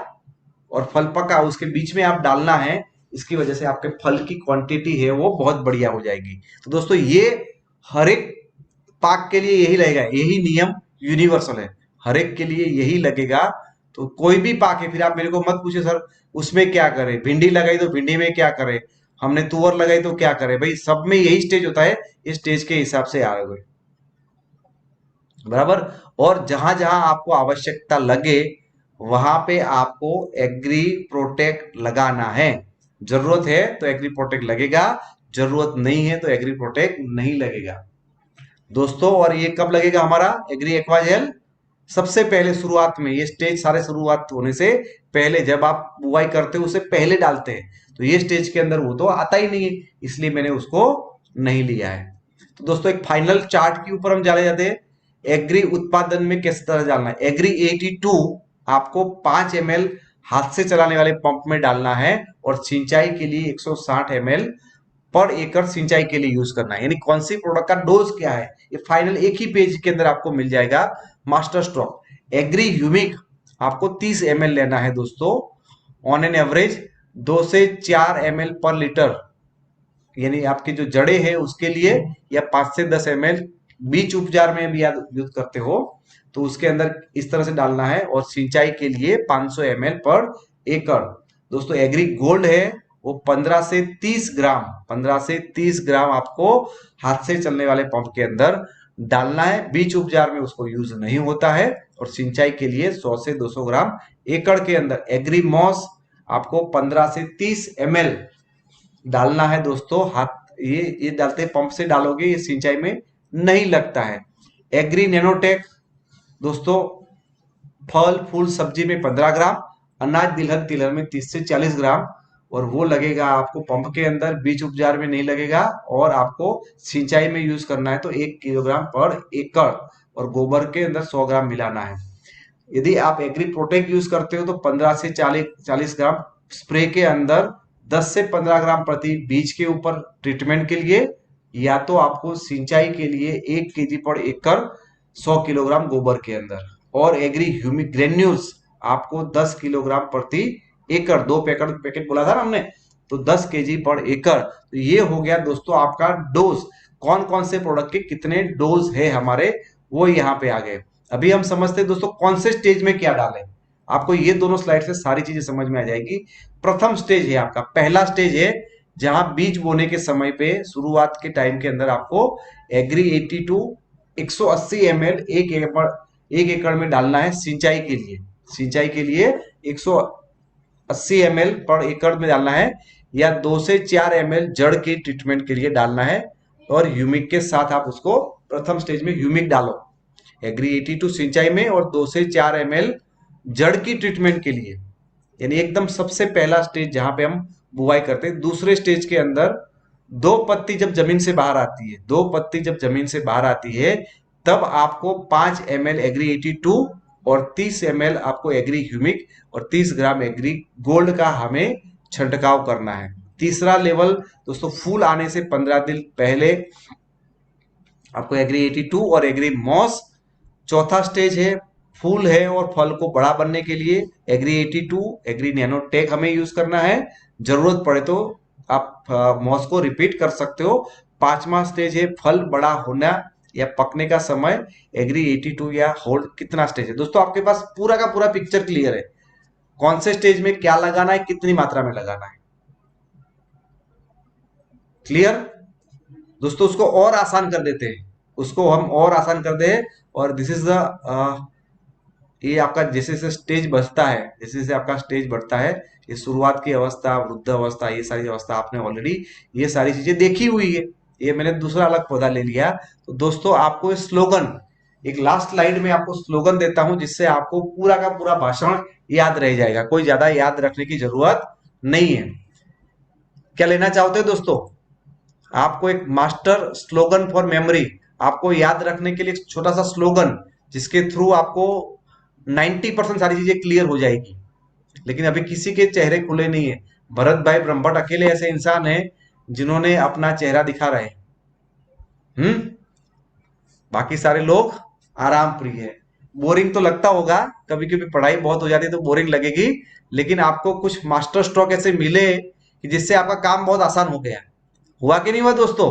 और फल पका उसके बीच में आप डालना है, इसकी वजह से आपके फल की क्वांटिटी है वो बहुत बढ़िया हो जाएगी। तो दोस्तों ये हर एक पाक के लिए यही लगेगा, यही नियम यूनिवर्सल है, हर एक के लिए यही लगेगा। तो कोई भी पाक है, फिर आप मेरे को मत पूछे सर उसमें क्या करें, भिंडी लगाई तो भिंडी में क्या करें, हमने तुअर लगाई तो क्या करें, भाई सब में यही स्टेज होता है, इस स्टेज के हिसाब से आ रहे बराबर। और जहां जहां आपको आवश्यकता लगे वहां पे आपको एग्री प्रोटेक्ट लगाना है। जरूरत है तो एग्री प्रोटेक्ट लगेगा, जरूरत नहीं है तो एग्री प्रोटेक्ट नहीं लगेगा दोस्तों। और ये कब लगेगा हमारा एग्री एक्वाजेल? सबसे पहले शुरुआत में, ये स्टेज सारे शुरुआत होने से पहले, जब आप बुआई करते हो उससे पहले डालते हैं, तो ये स्टेज के अंदर वो तो आता ही नहीं है, इसलिए मैंने उसको नहीं लिया है। तो दोस्तों एक फाइनल चार्ट के ऊपर हम चले जाते हैं। एग्री उत्पादन में किस तरह डालना है। एग्री 82 आपको 5 ml हाथ से चलाने वाले पंप में डालना है और सिंचाई के लिए 160 ml पर एकड़ सिंचाई के लिए यूज करना है। यानी कौन सी प्रोडक्ट का डोज क्या है ये फाइनल एक ही पेज के अंदर आपको मिल जाएगा। मास्टर स्ट्रोक एग्री ह्यूमिक आपको 30 ml लेना है दोस्तों, ऑन एन एवरेज 2 से 4 ml पर लीटर, यानी आपकी जो जड़े हैं उसके लिए, या 5 से 10 ml बीज उपचार में भी यूज करते हो तो उसके अंदर इस तरह से डालना है। और सिंचाई के लिए 500 ml पर एकड़। दोस्तों एग्री गोल्ड है वो 15 से 30 ग्राम, 15 से 30 ग्राम आपको हाथ से चलने वाले पंप के अंदर डालना है। बीज उपचार में उसको यूज नहीं होता है। और सिंचाई के लिए 100 से 200 ग्राम एकड़ के अंदर। एग्री मॉस आपको 15 से 30 ml डालना है दोस्तों। हाथ ये डालते हैं, पंप से डालोगे ये सिंचाई में नहीं लगता है। एग्री नैनोटेक दोस्तों फल फूल सब्जी में 15 ग्राम, अनाज तिलहन तिलहन में 30 से 40 ग्राम, और वो लगेगा आपको पंप के अंदर, बीज उपचार में नहीं लगेगा। और आपको सिंचाई में यूज करना है तो 1 किलोग्राम पर एकड़, और गोबर के अंदर 100 ग्राम मिलाना है। यदि आप एग्री प्रोटेक्ट यूज करते हो तो 15 से 40 ग्राम स्प्रे के अंदर, 10 से 15 ग्राम प्रति बीज के ऊपर ट्रीटमेंट के लिए, या तो आपको सिंचाई के लिए 1 केजी पर एकड़ 100 किलोग्राम गोबर के अंदर। और एग्री ह्यूमिक ग्रेन्यूल्स आपको 10 किलोग्राम प्रति एकड़, 2 पैकेट बोला था ना हमने, तो 10 केजी पर एकड़। तो ये हो गया दोस्तों आपका डोज। कौन कौन से प्रोडक्ट के कितने डोज है हमारे वो यहाँ पे आ गए। अभी हम समझते हैं दोस्तों कौन से स्टेज में क्या डालें। आपको ये दोनों स्लाइड से सारी चीजें समझ में आ जाएगी। प्रथम स्टेज है आपका, पहला स्टेज है जहां बीज बोने के समय पे शुरुआत के टाइम के अंदर आपको एग्री 82 180 ml एक एकड़ में डालना है सिंचाई के लिए। सिंचाई के लिए 180 ml पर एकड़ में डालना है, या 2 से 4 ml जड़ की ट्रीटमेंट के लिए डालना है। और ह्यूमिक के साथ आप उसको प्रथम स्टेज में ह्यूमिक डालो एग्री 82 सिंचाई में, और 2 से 4 ml जड़ की ट्रीटमेंट के लिए। यानी एकदम सबसे पहला स्टेज जहां पे हम बुआई करते हैं। दूसरे स्टेज के अंदर 2 पत्ती जब जमीन से बाहर आती है, 2 पत्ती जब जमीन से बाहर आती है तब आपको 5 ml एग्री 82 और 30 ml आपको एग्री ह्यूमिक और 30 ग्राम एग्री गोल्ड का हमें छिड़काव करना है। तीसरा लेवल दोस्तों फूल आने से 15 दिन पहले आपको एग्री 82 और एग्री मॉस। चौथा स्टेज है फूल है और फल को बड़ा बनने के लिए एग्री 82 एग्री नैनोटेक हमें यूज करना है। जरूरत पड़े तो आप मॉस को रिपीट कर सकते हो। पांचवा स्टेज है फल बड़ा होना या पकने का समय, एग्री 82 या होल्ड। कितना स्टेज है दोस्तों आपके पास पूरा का पूरा पिक्चर क्लियर है, कौन से स्टेज में क्या लगाना है, कितनी मात्रा में लगाना है। क्लियर दोस्तों? उसको और आसान कर देते हैं, उसको हम और आसान कर दे। और दिस इज द ये आपका जैसे जैसे स्टेज बढ़ता है, जैसे जैसे आपका स्टेज बढ़ता है, ये शुरुआत की अवस्था, वृद्ध अवस्था, ये सारी अवस्था आपने ऑलरेडी ये सारी चीजें देखी हुई है। ये मैंने दूसरा अलग पौधा ले लिया। तो दोस्तों आपको स्लोगन, एक लास्ट स्लाइड में आपको स्लोगन देता हूं जिससे आपको पूरा का पूरा भाषण याद रह जाएगा, कोई ज्यादा याद रखने की जरूरत नहीं है। क्या लेना चाहते हो दोस्तों? आपको एक मास्टर स्लोगन फॉर मेमोरी, आपको याद रखने के लिए एक छोटा सा स्लोगन जिसके थ्रू आपको 90% सारी चीजें क्लियर हो जाएगी। लेकिन अभी किसी के चेहरे खुले नहीं है। भरत भाई ब्रह्मभट्ट अकेले ऐसे इंसान हैं जिन्होंने अपना चेहरा दिखा रहे हैं। बाकी सारे लोग आराम प्रिय है। बोरिंग तो लगता होगा, कभी कभी पढ़ाई बहुत हो जाती है तो बोरिंग लगेगी, लेकिन आपको कुछ मास्टर स्ट्रोक ऐसे मिले कि जिससे आपका काम बहुत आसान हो गया। हुआ कि नहीं हुआ दोस्तों?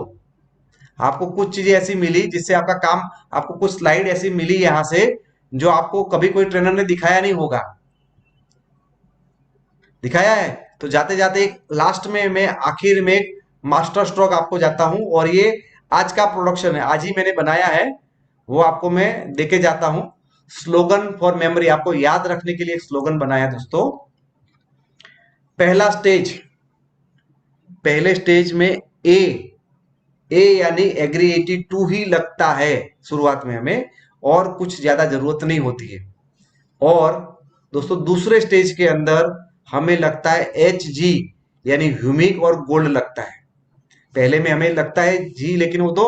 आपको कुछ चीजें ऐसी मिली जिससे आपका काम, आपको कुछ स्लाइड ऐसी मिली यहां से जो आपको कभी कोई ट्रेनर ने दिखाया नहीं होगा। दिखाया है? तो जाते जाते एक लास्ट में मैं आखिर में एक मास्टर स्ट्रोक आपको जाता हूं, और ये आज का प्रोडक्शन है, आज ही मैंने बनाया है, वो आपको मैं देके जाता हूं। स्लोगन फॉर मेमोरी, आपको याद रखने के लिए एक स्लोगन बनाया दोस्तों। पहला स्टेज, पहले स्टेज में ए यानी एग्री 82 ही लगता है शुरुआत में हमें, और कुछ ज्यादा जरूरत नहीं होती है। और दोस्तों दूसरे स्टेज के अंदर हमें लगता है एच जी यानी ह्यूमिक और गोल्ड लगता है। पहले में हमें लगता है जी, लेकिन वो तो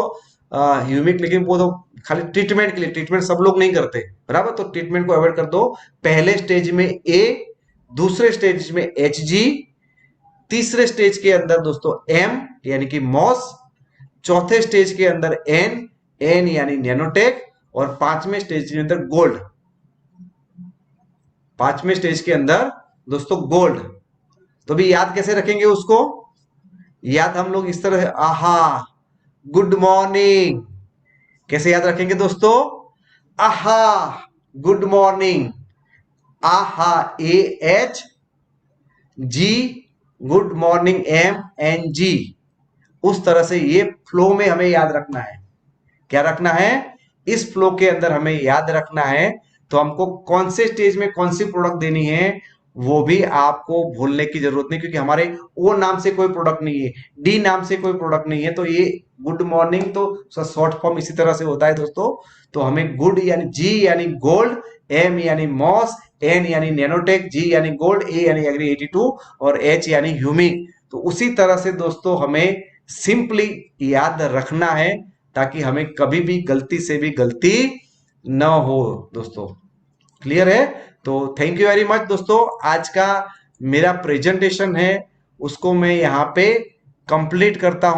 ह्यूमिक, लेकिन वो तो खाली ट्रीटमेंट के लिए, ट्रीटमेंट सब लोग नहीं करते बराबर, तो ट्रीटमेंट को अवॉइड कर दो। पहले स्टेज में ए, दूसरे स्टेज में एच जी, तीसरे स्टेज के अंदर दोस्तों एम यानी कि मॉस, चौथे स्टेज के अंदर एन यानी नैनोटेक, और पांचवें स्टेज के अंदर गोल्ड। पांचवें स्टेज के अंदर दोस्तों गोल्ड। तो भी याद कैसे रखेंगे उसको? याद हम लोग इस तरह, आहा गुड मॉर्निंग, कैसे याद रखेंगे दोस्तों? आहा गुड मॉर्निंग, आहा A H G, good morning M N G. उस तरह से ये फ्लो में हमें याद रखना है। क्या रखना है? इस फ्लो के अंदर हमें याद रखना है। तो हमको कौन से स्टेज में कौन सी प्रोडक्ट देनी है वो भी आपको भूलने की जरूरत नहीं, क्योंकि हमारे ओ नाम से कोई प्रोडक्ट नहीं है, डी नाम से कोई प्रोडक्ट नहीं है। तो ये गुड मॉर्निंग तो शॉर्ट फॉर्म इसी तरह से होता है दोस्तों। तो हमें गुड यानी जी यानी गोल्ड, एम यानी मॉस, एन यानी नैनोटेक, जी यानी गोल्ड, ए यानी एग्री 82 और एच यानी ह्यूमिक। तो उसी तरह से दोस्तों हमें सिंपली याद रखना है ताकि हमें कभी भी गलती से भी गलती न हो दोस्तों। क्लियर है? तो थैंक यू वेरी मच दोस्तों। आज का मेरा प्रेजेंटेशन है उसको मैं यहाँ पे कंप्लीट करता हूं।